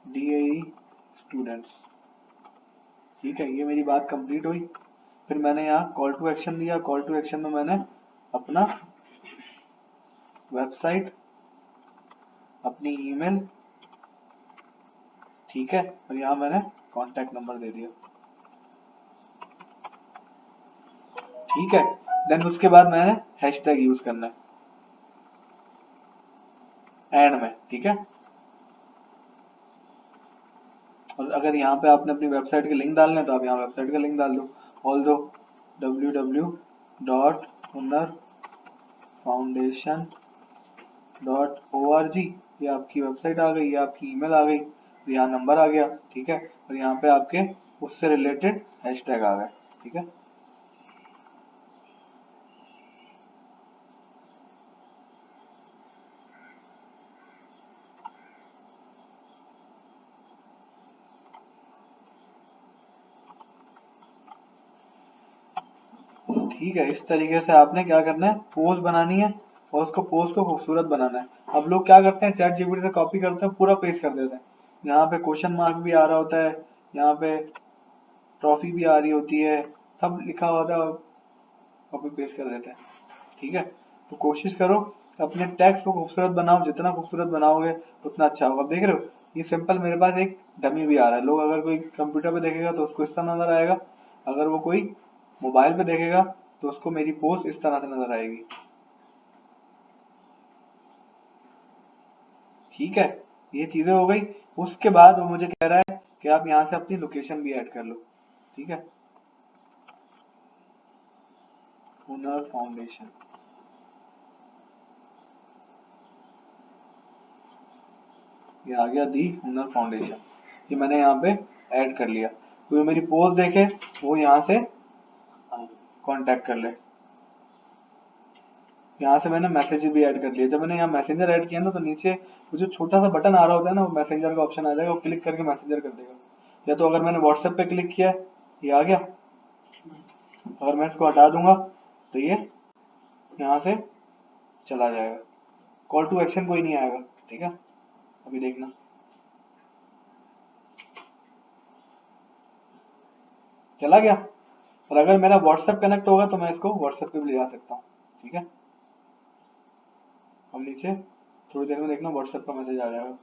DAE students. ठीक है, ये मेरी बात कंप्लीट हुई। फिर मैंने यहाँ कॉल टू एक्शन दिया, कॉल टू एक्शन में मैंने अपना वेबसाइट, अपनी ईमेल, ठीक है, और यहाँ मैंने कॉन्टैक्ट नंबर दे दिया। ठीक है, देन उसके बाद मैंने हैशटैग यूज करना है एंड में। ठीक है, और अगर यहाँ पे आपने अपनी वेबसाइट के लिंक डालने हैं तो आप यहाँ वेबसाइट का लिंक डाल दो, ऑल्दो www.hunarfoundation.com। .org, ये आपकी वेबसाइट आ गई, ये आपकी ईमेल आ गई, यहाँ नंबर आ गया, ठीक है, और यहाँ पे आपके उससे रिलेटेड हैशटैग आ गए, ठीक है। ठीक है, इस तरीके से आपने क्या करना है, पोस्ट बनानी है और उसको पोस्ट को खूबसूरत बनाना है। अब लोग क्या करते हैं, चैट जीपीटी से कॉपी करते हैं, पूरा पेस्ट कर देते हैं, यहाँ पे क्वेश्चन मार्क भी आ रहा होता है, यहाँ पे ट्रॉफी भी आ रही होती है, सब लिखा होता है, कॉपी पेस्ट कर देते हैं, ठीक है। तो कोशिश करो अपने टेक्स्ट को खूबसूरत बनाओ, जितना खूबसूरत बनाओगे उतना अच्छा होगा। अब देख रहे हो, ये सिंपल मेरे पास एक डमी भी आ रहा है, लोग अगर कोई कंप्यूटर पे देखेगा तो उसको इस तरह नजर आएगा, अगर वो कोई मोबाइल पे देखेगा तो उसको मेरी पोस्ट इस तरह से नजर आएगी, ठीक है। ये चीजें हो गई। उसके बाद वो मुझे कह रहा है कि आप यहाँ से अपनी लोकेशन भी ऐड कर लो, ठीक है। हुनर फाउंडेशन, ये आ गया दी हुनर फाउंडेशन, ये मैंने यहाँ पे ऐड कर लिया, तो जो मेरी पोस्ट देखे वो यहाँ से कांटेक्ट कर ले। यहाँ से मैंने मैसेज भी ऐड कर लिया, जब मैंने यहाँ मैसेंजर ऐड किया ना तो नीचे वो जो छोटा सा बटन आ रहा होता है ना, वो मैसेंजर का ऑप्शन आ जाएगा, वो क्लिक करके मैसेंजर कर देगा। या तो अगर मैंने व्हाट्सएप पे क्लिक किया, ये आ गया, अगर मैं इसको हटा दूंगा तो ये यहाँ से चला जाएगा, कॉल टू एक्शन कोई नहीं आएगा, ठीक है। अभी देखना, चला गया। और अगर मेरा व्हाट्सएप कनेक्ट होगा तो मैं इसको व्हाट्सएप पे भी ले जा सकता हूँ, ठीक है। अब नीचे थोड़ी देर में देखना व्हाट्सएप का मैसेज आ जाएगा,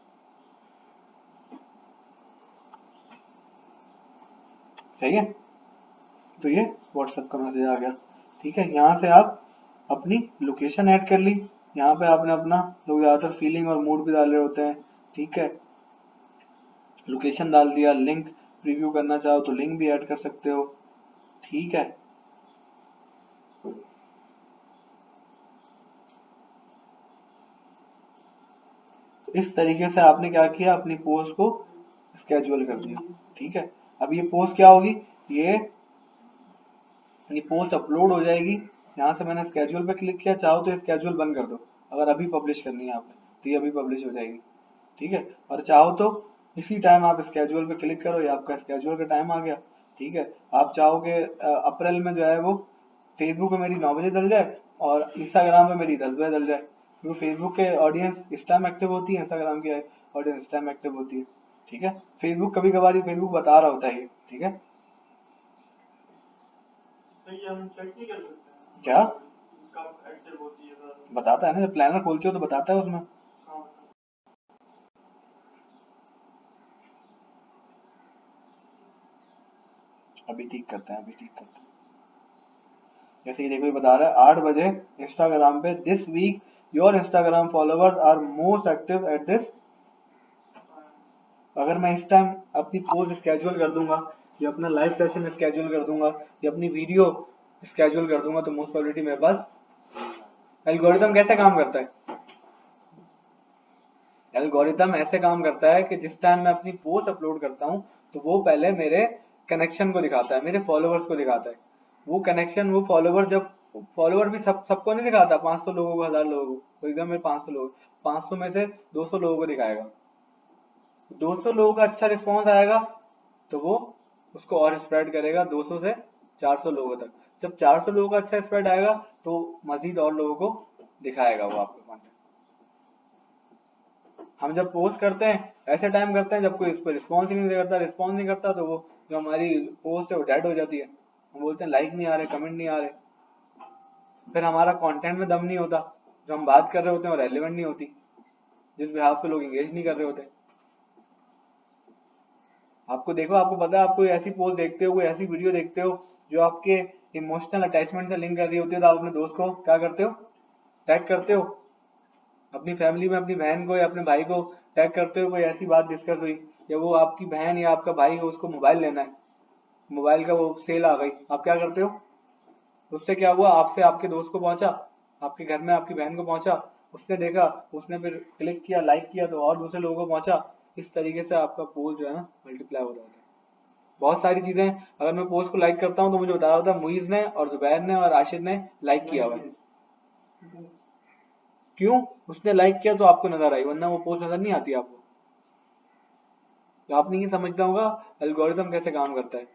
सही है। तो ये व्हाट्सएप का मैसेज आ गया, ठीक है। यहाँ से आप अपनी लोकेशन ऐड कर ली, यहाँ पे आपने अपना, लोग ज़्यादातर फीलिंग और मूड भी डाल रहे होते हैं, ठीक है। लोकेशन डाल दिया, लिंक प्रीव्यू करना चाहो तो लिंक भी ऐड कर सकते हो, ठीक है। इस तरीके से आपने क्या किया, अपनी पोस्ट को स्केड्यूल कर दिया, ठीक है। अब ये पोस्ट क्या होगी, ये ये पोस्ट अपलोड हो जाएगी। यहाँ से मैंने स्केड्यूल पे क्लिक किया, चाहो तो स्केड्यूल बंद कर दो, अगर अभी पब्लिश करनी है आपने तो ये अभी पब्लिश हो जाएगी, ठीक है। और चाहो तो इसी टाइम आप स्केड्यूल पे क्लिक करो, ये आपका स्केड्यूल का टाइम आ गया, ठीक है। आप चाहोगे अप्रैल में जो है वो फेसबुक पे मेरी 9 बजे डल जाए और इंस्टाग्राम पे मेरी 10 बजे डल जाए, क्योंकि फेसबुक के ऑडियंस इस टाइम एक्टिव होती है, इंस्टाग्राम की ऑडियंस इस टाइम एक्टिव होती है, ठीक है। फेसबुक कभी कभार ही फेसबुक बता रहा होता है ये, ठीक है। तो ये हम चेक नहीं कर सकते क्या कब एक्टिव होती है, बताता है ना, जब प्लानर खोलते हो तो बताता है उसमें। हाँ। अभी ठीक करते हैं, अभी ठीक करते हैं। जैसे ये देखो, ये बता रहा है 8 बजे इंस्टाग्राम पे, this week your Instagram followers are most active at this. अगर मैं इस टाइम अपनी पोस्ट स्केड्यूल कर दूंगा, या अपना लाइव सेशन स्केड्यूल कर दूंगा, या अपनी वीडियो स्केड्यूल कर दूंगा, तो मोस्ट प्रोबेबिलिटी मेरे पास। एल्गोरिथम कैसे काम करता है, एल्गोरिथम ऐसे काम करता है कि जिस टाइम मैं अपनी पोस्ट अपलोड करता हूँ तो वो पहले मेरे कनेक्शन को दिखाता है, मेरे फॉलोवर्स को दिखाता है। वो कनेक्शन, वो फॉलोवर, जब फॉलोवर भी सबको नहीं दिखाता, 500 लोगों को, 1000 लोगों को, तो एकदम मेरे 500 लोग, 500 में से 200 लोगों को दिखाएगा। 200 लोगों का अच्छा रिस्पॉन्स आएगा तो वो उसको और स्प्रेड करेगा 200 से 400 लोगों तक। जब 400 लोगों का अच्छा स्प्रेड आएगा तो मजीद और लोगों को दिखाएगा वो आपका कंटेंट। हम जब पोस्ट करते हैं ऐसे टाइम करते हैं जब कोई इस पर रिस्पॉन्स ही नहीं करता, रिस्पॉन्स नहीं करता तो वो जो हमारी पोस्ट है वो डेड हो जाती है, हम बोलते हैं लाइक नहीं आ रहे, कमेंट नहीं आ रहे, फिर हमारा कंटेंट में दम नहीं होता, जो हम बात कर रहे होते हैं वो रेलिवेंट नहीं होती, जिस बिहाफ पे लोग एंगेज नहीं कर रहे होते। आपको देखो, आपको पता है, आप कोई ऐसी पोस्ट देखते हो, कोई ऐसी वीडियो देखते हो जो आपके इमोशनल अटैचमेंट से लिंक कर रही होती है, तो आप अपने दोस्त को क्या करते हो, टैग करते हो, अपनी फैमिली में अपनी बहन को या अपने भाई को टैग करते हो, कोई ऐसी बात डिस्कस हुई, या वो आपकी बहन या आपका भाई हो, उसको मोबाइल लेना है, मोबाइल का वो सेल आ गई, आप क्या करते हो, उससे क्या हुआ, आपसे आपके दोस्त को पहुंचा, आपके घर में आपकी बहन को पहुंचा, उसने देखा, उसने फिर क्लिक किया, लाइक किया, तो और दूसरे लोगों को पहुंचा। इस तरीके से आपका पोस्ट जो है ना मल्टीप्लाई हो जाता है। बहुत सारी चीजें, अगर मैं पोस्ट को लाइक करता हूँ तो मुझे बता रहा होता है मुइज ने और जुबैर ने और आशिर ने लाइक किया हुआ है। क्यों? उसने लाइक किया तो आपको नजर आई, वरना वो पोस्ट नजर नहीं आती आपको। तो आपने ये समझना होगा एल्गोरिथम कैसे काम करता है।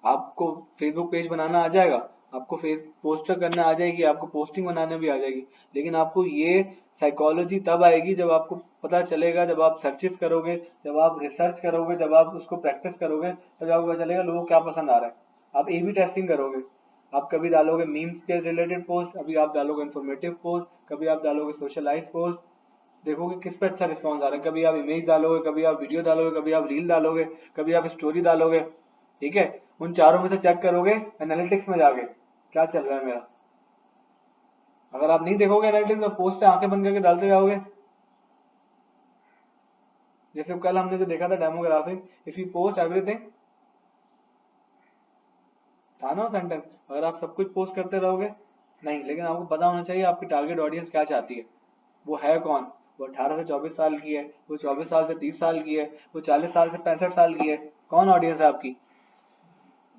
आपको फेसबुक पेज बनाना आ जाएगा, आपको फेस पोस्टर करना आ जाएगी, आपको पोस्टिंग बनाने भी आ जाएगी, लेकिन आपको ये साइकोलॉजी तब आएगी जब आपको पता चलेगा, जब आप सर्चेस करोगे, जब आप रिसर्च करोगे, जब आप उसको प्रैक्टिस करोगे, तब आपको पता चलेगा लोगों को क्या पसंद आ रहा है। आप ए बी टेस्टिंग करोगे, आप कभी डालोगे मीम्स के रिलेटेड पोस्ट, कभी आप डालोगे इन्फॉर्मेटिव पोस्ट, कभी आप डालोगे सोशलाइज पोस्ट, देखोगे किस पे अच्छा रिस्पॉन्स आ रहा है। कभी आप इमेज डालोगे, कभी आप वीडियो डालोगे, कभी आप रील डालोगे, कभी आप स्टोरी डालोगे। ठीक है, उन चारों में से चेक करोगे एनालिटिक्स में जाके क्या चल रहा है मेरा। अगर आप नहीं देखोगे एनालिटिक्स में, पोस्ट से आंखें बंद करके डालते जाओगे, जैसे कल हमने जो देखा था demographic, if you post everything, था ना सेंटेंस, अगर आप सब कुछ पोस्ट करते रहोगे नहीं, लेकिन आपको पता होना चाहिए आपकी टारगेट ऑडियंस क्या चाहती है, वो है कौन। वो 18 से 24 साल की है, वो 24 साल से 30 साल की है, वो 40 साल से 65 साल की है, कौन ऑडियंस है आपकी।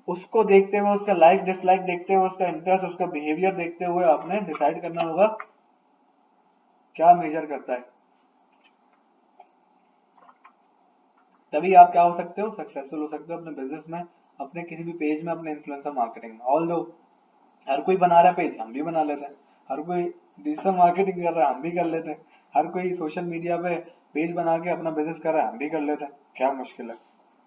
उसको देखते हुए, उसका लाइक डिसलाइक देखते हुए, उसका इंटरेस्ट, उसका बिहेवियर देखते हुए आपने डिसाइड करना होगा क्या मेजर करता है। तभी आप क्या हो सकते हो, सक्सेसफुल हो सकते हो अपने बिजनेस में, अपने किसी भी पेज में, अपने इन्फ्लुएंसर मार्केटिंग में। ऑल दो हर कोई बना रहा है पेज, हम भी बना लेते हैं। हर कोई डिजिटल मार्केटिंग कर रहा है, हम भी कर लेते हैं। हर कोई सोशल मीडिया पे पेज बना के अपना बिजनेस कर रहा है, हम भी कर लेते हैं। क्या मुश्किल है,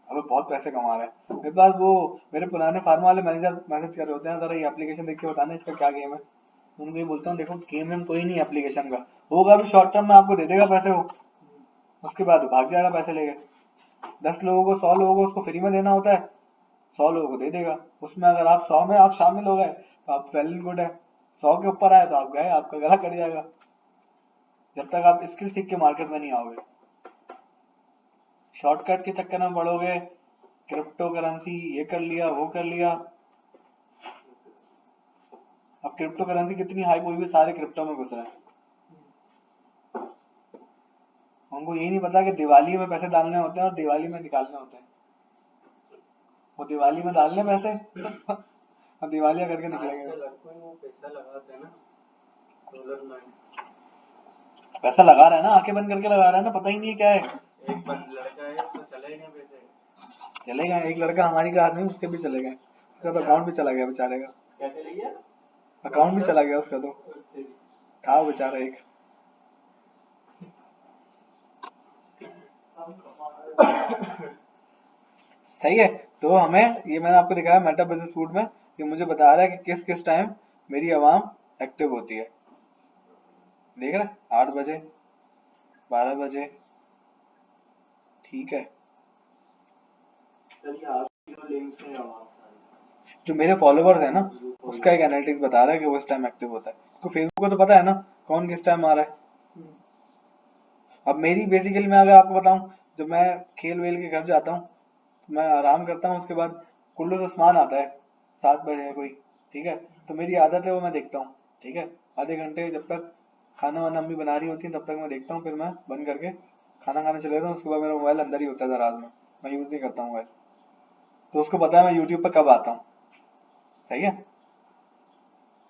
अब बहुत पैसे कमा रहे हैं। मेरे पास वो मेरे पुराने फार्मा वाले मैनेजर मैसेज कर रहे होते हैं, जरा ये एप्लीकेशन देख के बताना इसका क्या गेम है। उनको ये बोलता हूँ देखो गेम में कोई नहीं एप्लीकेशन का, होगा भी शॉर्ट टर्म में आपको दे देगा पैसे वो, उसके बाद वो भाग जाएगा पैसे लेके। 10 लोगों को 100 लोगों को उसको फ्री में देना होता है, 100 लोगों को दे देगा। उसमें अगर आप 100 में आप शामिल हो गए तो आप वेल एंड गुड है, 100 के ऊपर आए तो आप गए, आपका गला कट जाएगा जब तक आप स्किल सीख के मार्केट में नहीं आओगे। शॉर्टकट के चक्कर में पड़ोगे, क्रिप्टो करेंसी ये कर लिया वो कर लिया। अब क्रिप्टो करेंसी कितनी हाई हुई, भी सारे क्रिप्टो में घुस रहे हैं। उनको ये नहीं पता कि दिवाली में पैसे डालने होते हैं और दिवाली में निकालने होते हैं। वो दिवाली में डालने पैसे और दिवालियां करके निकलेंगे। पैसा लगाते हैं ना, पैसा लगा रहा है ना, आंखें बंद करके लगा रहा है ना, पता ही नहीं है क्या है। एक लड़का है तो चले गए पैसे, चले गए। एक लड़का हमारी कार नहीं, उसके भी चले गए, उसका तो अकाउंट भी चला गया बेचारे का। क्या चले गया? अकाउंट भी चला गया उसका, तो था बेचारा एक। सही है। तो हमें ये मैंने आपको दिखाया मेटा बिजनेस फूड में, कि मुझे बता रहा है कि किस किस टाइम मेरी आवाम एक्टिव होती है। देख रहे 8 बजे, 12 बजे, ठीक है। जो मेरे फॉलोवर्स है ना, उसका एक एनालिटिक्स बता रहा है कि वो इस टाइम एक्टिव होता है। तो फेसबुक को तो पता है ना कौन किस टाइम आ रहा है। अब मेरी बेसिकली मैं अगर आपको बताऊं, जब मैं खेल वेल के घर जाता हूँ, मैं आराम करता हूँ, उसके बाद कुल्लू उस्मान आता है 7 बजे कोई, ठीक है। तो मेरी आदत है वो मैं देखता हूँ, ठीक है। आधे घंटे जब तक खाना वाना अम्मी बना रही होती है तब तक मैं देखता हूँ, फिर मैं बंद करके खाना खाने चले जाता हूँ। उसके बाद मेरा मोबाइल अंदर ही होता है दराज में, मैं यूज़ नहीं करता हूँ मोबाइल। तो उसको पता है मैं यूट्यूब पर कब आता हूँ, सही है।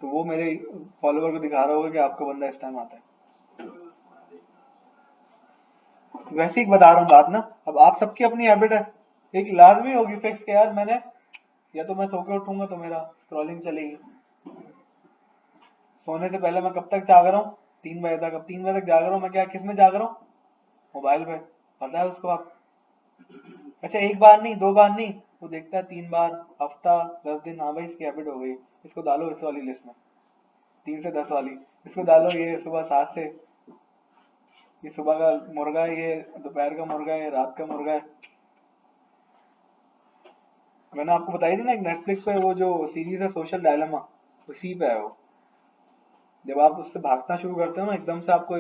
तो वो मेरे फॉलोवर को दिखा रहा होगा कि आपका बंदा इस टाइम आता है। वैसे ही बता रहा हूँ बात ना। अब आप सबकी अपनी हैबिट है, एक लाजमी होगी फिक्स के यार मैंने, या तो मैं सो के उठूंगा तो मेरा स्क्रॉलिंग चलेगी। सोने से पहले मैं कब तक जाग रहा हूँ, 3 बजे तक। अब 3 बजे तक जाग रहा हूँ मैं, क्या किस में जाग रहा हूँ, मोबाइल पे, पता है उसको आप। अच्छा एक बार नहीं, 2 बार नहीं, वो देखता है 3 बार, हफ्ता, 10 दिन। हाँ भाई इसकी हैबिट हो गई, इसको डालो इस वाली लिस्ट में, 3 से 10 वाली। इसको डालो, ये सुबह 7 से, ये सुबह का मुर्गा है, ये दोपहर का मुर्गा है, रात का मुर्गा है। मैंने आपको बताई थी ना एक नेटफ्लिक्स पे वो जो सीरीज है सोशल डायलेमा, उसी पे है वो। जब आप उससे भागना शुरू करते हो ना, एकदम से आपको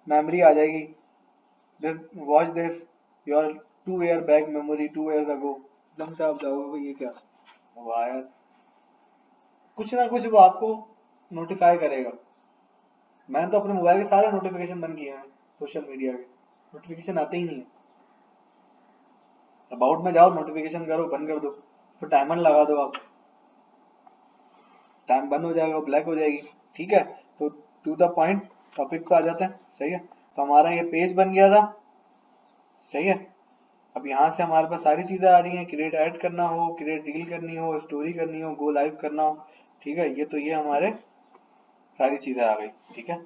मेमोरी आ जाएगी, watch this your 2 year back memory 2 years ago. एकदम से आप जाओगे भाई ये क्या, वो आया कुछ ना कुछ वो आपको नोटिफाई करेगा। मैंने तो अपने मोबाइल के सारे नोटिफिकेशन बंद किए हैं, सोशल मीडिया के नोटिफिकेशन आते ही नहीं है। अबाउट में जाओ, नोटिफिकेशन करो, बंद कर दो, फिर टाइमर लगा दो आप, टाइम बंद हो जाएगा, ब्लैक हो जाएगी। ठीक है, तो टू द पॉइंट, टॉपिक पे आ जाते हैं। सही है, तो हमारा ये पेज बन गया था। सही है, अब यहाँ से हमारे पास सारी चीजें आ रही हैं, क्रिएट ऐड करना हो, क्रिएट रील करनी हो, स्टोरी करनी हो, गो लाइव करना हो। ठीक है, ये तो ये हमारे सारी चीजें आ गई। ठीक है,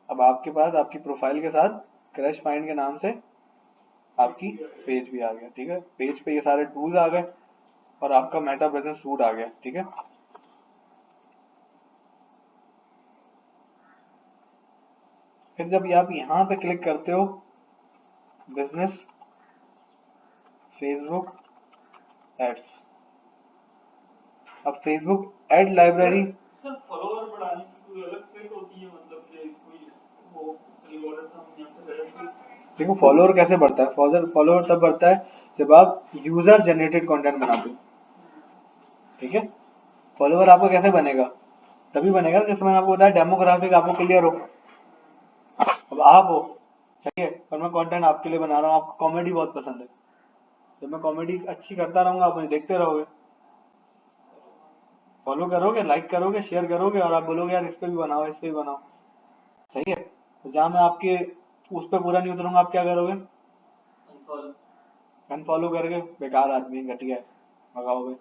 अब आपके पास आपकी प्रोफाइल के साथ क्रैश फाइंड के नाम से आपकी पेज भी आ गया। ठीक है, पेज पे ये सारे टूल्स आ गए और आपका मेटा बिजनेस सूट आ गया। ठीक है, फिर जब आप यहाँ पे क्लिक करते हो बिजनेस फेसबुक एड्स, अब Facebook ad library. Sir follower बढ़ाने की कोई अलग ट्रिक होती है, मतलब कि कोई वो एल्गोरिथम या फिर देखो फॉलोअर कैसे बढ़ता है, फॉलोअर तब बढ़ता है जब आप यूजर जनरेटेड कंटेंट बनाते हो। ठीक है, फॉलोअर आपको कैसे बनेगा, तभी बनेगा जैसे मैंने आपको बताया डेमोग्राफिक आपको क्लियर हो। अब आप हो, सही है, और मैं कंटेंट आपके लिए बना रहा हूँ, आपको कॉमेडी बहुत पसंद है, जब मैं कॉमेडी अच्छी करता रहूंगा आप मुझे देखते रहोगे, फॉलो करोगे, लाइक करोगे, शेयर करोगे, और आप बोलोगे यार इस पे भी बनाओ, इस पे भी बनाओ। सही है, तो जहाँ मैं आपके उस पर पूरा नहीं उतरूंगा, आप क्या करोगे, अनफॉलो करके, बेकार आदमी, घटिया है, भगाओगे।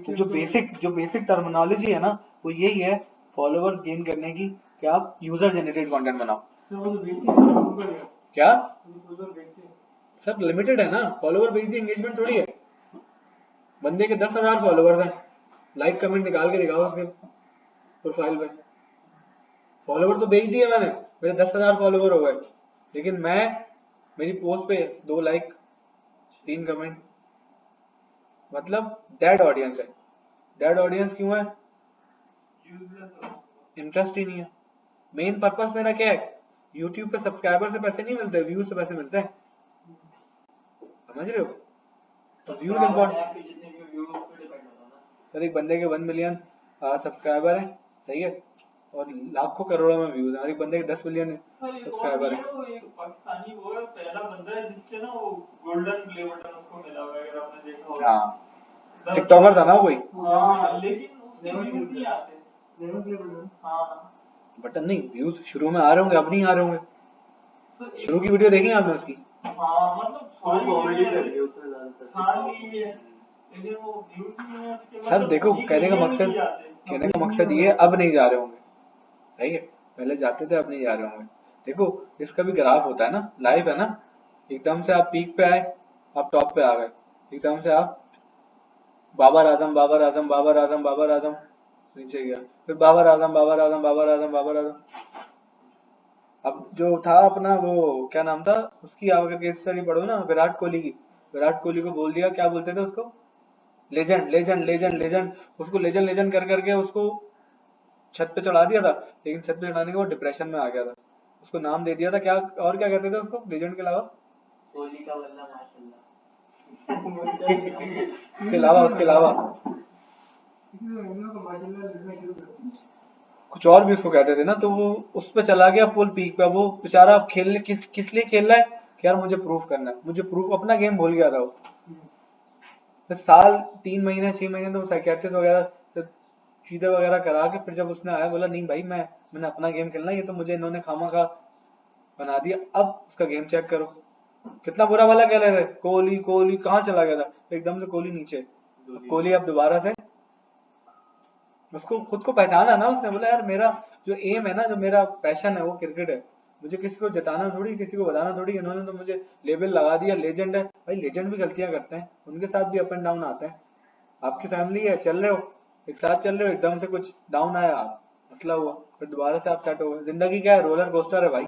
तो जो बेसिक टर्मिनोलॉजी है ना, वो यही है फॉलोअर्स गेन करने की, कि आप यूजर जनरेटेड कंटेंट बनाओ। क्या सर, लिमिटेड है ना, फॉलोअर बेस्ड एंगेजमेंट थोड़ी है। बंदे के 10,000 फॉलोअर्स हैं, लाइक कमेंट निकाल के दिखाओ उसके प्रोफाइल पे। फॉलोवर तो बेच दिए मैंने, मेरे 10,000 फॉलोवर हो गए, लेकिन मैं, मेरी पोस्ट पे 2 लाइक, 3 कमेंट, मतलब डेड ऑडियंस है। डेड ऑडियंस क्यों है, इंटरेस्ट ही नहीं है। मेन पर्पस मेरा क्या है, यूट्यूब पे सब्सक्राइबर से पैसे नहीं मिलते, व्यूज से पैसे मिलते हैं, समझ रहे हो। तो व्यूज इम्पोर्टेंट, सर एक बंदे के 1 मिलियन सब्सक्राइबर है, सही है, और लाखों करोड़ों में व्यूज है, और एक बंदे के 10 मिलियन सब्सक्राइबर है। पाकिस्तानी वो है, पहला बंदा है जिसके ना वो गोल्डन प्ले बटन उसको मिला हुआ है, अगर आपने देखा होगा। हाँ, टिकटॉकर था ना कोई। हाँ, लेकिन उसके व्यूज नहीं आते। हाँ, बटन नहीं, व्यूज शुरू में आ रहे होंगे, अब नहीं आ रहे होंगे। शुरू की वीडियो देखी आपने उसकी? हाँ, मतलब कॉमेडी कर रही है उसने ज्यादातर। हाँ, ये है, लेकिन वो व्यूज नहीं है उसके, सर मतलब देखो, एक कहने का मिलियन मकसद, भी आते। कहने का मकसद ये अब नहीं जा रहे होंगे, सही है, पहले जाते थे, अब नहीं जा रहे होंगे। देखो इसका भी ग्राफ होता है ना, लाइव है ना, एकदम से आप पीक पे आए, आप टॉप पे आ गए, एकदम से आप बाबर आजम बाबर आजम बाबर आजम बाबर आजम, नीचे गया, फिर बाबर आजम बाबर आजम बाबर आजम बाबर आजम। अब जो था अपना वो क्या नाम था उसकी, आप अगर केस स्टडी पढ़ो ना, विराट कोहली की, विराट कोहली को बोल दिया, क्या बोलते थे उसको, लेजेंड लेजेंड लेजेंड लेजेंड, उसको लेजेंड लेजेंड कर करके उसको छत पे चढ़ा दिया था, लेकिन छत पे चढ़ाने के बाद डिप्रेशन में आ गया था, उसको नाम दे दिया था क्या, और क्या कहते थे उसको लेजेंड के अलावा, कोहली का बल्ला माशाल्लाह। उसके अलावा, उसके अलावा कुछ और भी उसको कहते थे ना, तो वो उस पे चला गया फुल पीक पे। वो बेचारा खेलने किस लिए खेल रहा है कि यार मुझे प्रूफ करना है, मुझे प्रूफ, अपना गेम भूल गया था वो। फिर साल 3 महीने 6 महीने तो साइकियाट्रिस्ट वगैरह से चीजें वगैरह करा के, फिर जब उसने आया बोला नहीं भाई, मैंने अपना गेम खेलना है, ये तो मुझे इन्होंने खामा बना दिया। अब उसका गेम चेक करो, कितना बुरा वाला कह रहे थे, कोहली कोहली कहाँ चला गया था, एकदम से कोहली नीचे। कोहली अब दोबारा से उसको खुद को पहचाना ना उसने, बोला यार मेरा जो एम है ना, जो मेरा पैशन है वो क्रिकेट है, मुझे किसी को जिताना थोड़ी, किसी को बताना थोड़ी, इन्होंने तो मुझे लेबल लगा दिया लेजेंड है। भाई लेजेंड भी गलतियां करते हैं, उनके साथ भी अप एंड डाउन आते हैं। आपकी फैमिली है, चल रहे हो, एक साथ चल रहे हो, एकदम से कुछ डाउन आया, मसला हुआ, फिर दोबारा से आप सेट हो गए। जिंदगी क्या है, रोलर कोस्टर है भाई।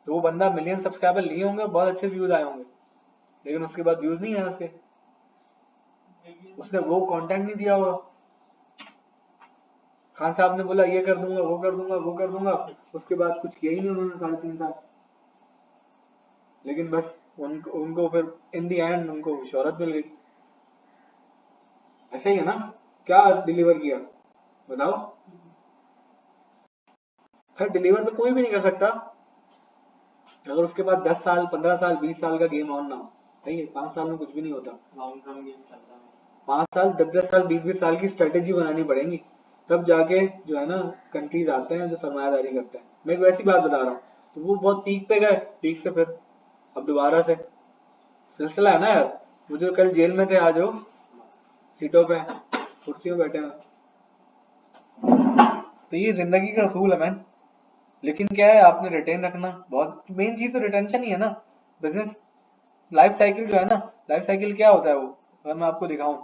तो वो बंदा मिलियन सब्सक्राइबर लिए होंगे, बहुत अच्छे व्यूज आए होंगे, लेकिन उसके बाद व्यूज नहीं आए उसके, उसने वो कंटेंट नहीं दिया होगा। खान साहब ने बोला ये कर दूंगा, वो कर दूंगा, वो कर दूंगा, उसके बाद कुछ किया ही नहीं उन्होंने 3.5 साल। लेकिन बस उनको फिर इन दी एंड उनको शोहरत मिल गई। ऐसे ही है ना, क्या डिलीवर किया बताओ? खैर डिलीवर तो कोई भी नहीं कर सकता अगर उसके पास 10 साल 15 साल 20 साल का गेम ऑन ना हो। सही है, 5 साल में कुछ भी नहीं होता। लॉन्ग टर्म गेम चलता है। 5 साल 10 साल 20 साल की स्ट्रेटेजी बनानी पड़ेगी, तब जाके जो है ना कंट्रीज आते हैं जो सरमायादारी करते हैं। मैं एक वैसी बात बता रहा हूँ, तो वो बहुत पीक पे गए, पीक से फिर अब दोबारा से सिलसिला है ना यार। वो जो कल जेल में थे आज वो सीटों पे कुर्सियों पे बैठे हैं। तो ये जिंदगी का असूल है मैन। लेकिन क्या है, आपने रिटेन रखना, बहुत मेन चीज तो रिटेंशन ही है ना। बिजनेस लाइफ साइकिल जो है ना, लाइफ साइकिल क्या होता है वो, अगर मैं आपको दिखाऊं।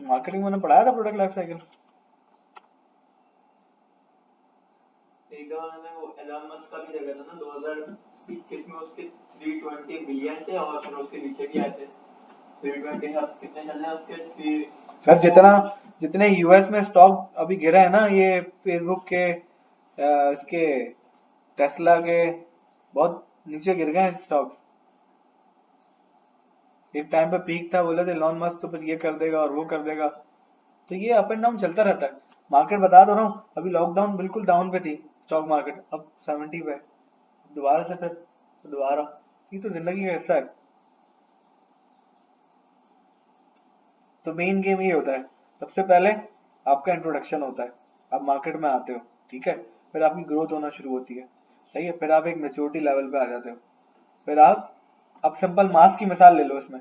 मार्केटिंग मैंने पढ़ाया था प्रोडक्ट लाइफ साइकिल। एक दफा मैंने वो एलन मस्क का भी देखा था ना 2021 में, उसके 320 बिलियन थे और फिर उसके पीछे भी आए थे 320 अब कितने चल रहे हैं उसके सर जितने यूएस में स्टॉक अभी गिरे हैं ना, ये फेसबुक के इसके टेस्ला के बहुत नीचे गिर गए हैं स्टॉक। एक टाइम पे पीक था, बोले थे लॉन मस्क तो फिर ये कर देगा और वो कर देगा। तो ये अप एंड डाउन चलता रहता है। मार्केट बता तो रहा हूँ, अभी लॉकडाउन बिल्कुल डाउन पे थी स्टॉक मार्केट, अब 70 पे, दोबारा से फिर दोबारा। ये तो जिंदगी का हिस्सा है। तो मेन गेम ये होता है, सबसे पहले आपका इंट्रोडक्शन होता है, आप मार्केट में आते हो, ठीक है, फिर आपकी ग्रोथ होना शुरू होती है, सही है, फिर आप एक मेच्योरिटी लेवल पे आ जाते हो, फिर आप सिंपल मास्क की मिसाल ले लो इसमें।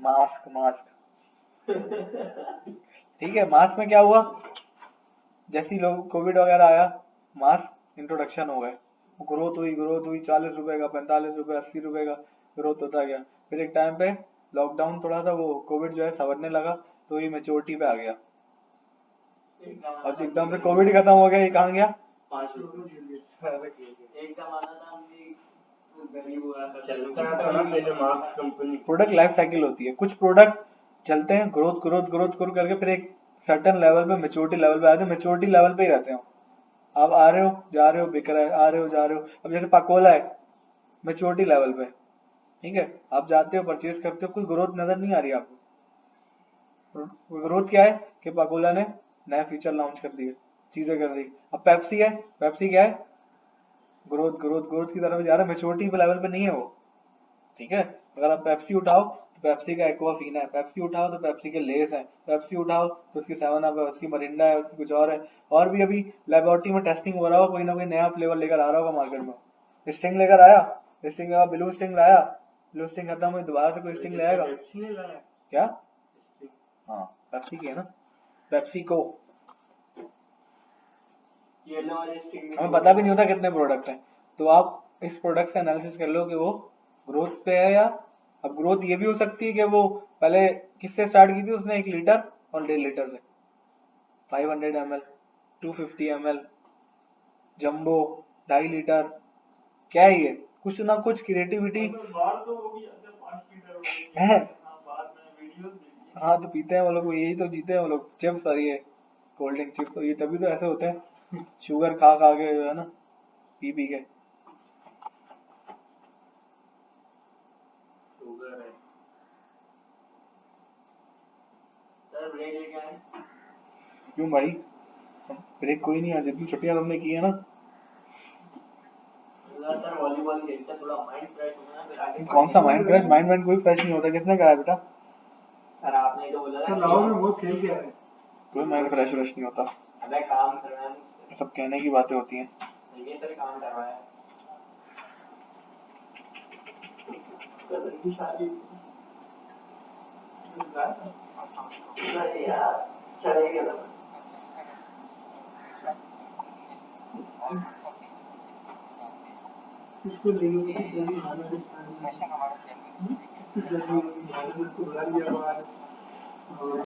मास्क मास्क ठीक है, मास्क में क्या हुआ, जैसे ही लोग कोविड वगैरह आया, मास्क इंट्रोडक्शन हो गए, ग्रोथ हुई 40 रुपए का, 45 रुपए, 80 रुपए का ग्रोथ होता गया। फिर एक टाइम पे लॉकडाउन थोड़ा सा वो कोविड जो है संवरने लगा, तो ये मेच्योरिटी पे आ गया, और एकदम से कोविड खत्म हो गया, ये कहाँ गया? प्रोडक्ट लाइफ साइकिल होती है, कुछ प्रोडक्ट चलते हैं ग्रोथ ग्रोथ ग्रोथ ग्रोथ करके, फिर एक सर्टन लेवल पे मेच्योरिटी लेवल पे आते हैं, मेच्योरिटी लेवल पे ही रहते हो। आप आ रहे हो जा रहे हो, बिक रहा है, आ रहे हो जा रहे हो। अब जैसे पाकोला है, मेच्योरिटी लेवल पे, ठीक है, आप जाते हो परचेज करते हो, कोई ग्रोथ नजर नहीं आ रही आपको। ग्रोथ क्या है कि पाकोला ने नया फीचर लॉन्च कर दिए, चीजें कर दी। अब पेप्सी है, पेप्सी क्या है, ग्रोथ ग्रोथ ग्रोथ की तरफ जा रहा है, मेच्योरिटी पे लेवल पे नहीं है वो, ठीक है। अगर आप पेप्सी उठाओ तो पेप्सी का एक्वाफीना है, पेप्सी उठाओ तो पेप्सी के लेस है, पेप्सी उठाओ तो उसकी सेवन अप है, उसकी मरिंडा है, उसकी कुछ और है। और भी अभी लेबोरेटरी में टेस्टिंग हो रहा हो, कोई ना कोई नया फ्लेवर लेकर आ रहा होगा मार्केट में। स्टिंग लेकर आया, स्टिंग का ब्लू स्टिंग लाया, ब्लू स्टिंग खत्म हुई, दोबारा से कोई स्टिंग लाएगा क्या? हाँ पेप्सी की है ना, पेप्सी को। हमें पता भी नहीं होता कितने प्रोडक्ट हैं, तो आप इस प्रोडक्ट का एनालिसिस कर लो कि वो ग्रोथ पे है या। अब ग्रोथ ये भी हो सकती है कि वो पहले किससे स्टार्ट की थी उसने, 1 लीटर और 1.5 लीटर से, 500 ml, 250 ml, जंबो 2.5 लीटर, क्या है ये, कुछ ना कुछ क्रिएटिविटी है। हाँ तो पीते हैं वो लोग, यही तो जीते हैं वो लोग, चिप्स और ये कोल्ड ड्रिंक चिप्स, ये तभी तो ऐसे होते हैं, शुगर खा खा के जो है ना, पी पी के। क्यों भाई, ब्रेक कोई नहीं है, जितनी छुट्टियां तुमने की है ना। सर वॉलीबॉल खेलते हैं, थोड़ा माइंड फ्रेश होना है, फिर आगे कौन सा माइंड फ्रेश, माइंड वाइंड कोई फ्रेश नहीं होता, किसने कहा है बेटा? सर आपने तो बोला था लाओ में वो खेल के आए, कोई माइंड फ्रेश फ्रेश नहीं होता। अबे काम कर रहा है मुझसे, सब कहने की बातें होती हैं। ये सर काम कर रहा है शादी यार चलेगा इसको लेंगे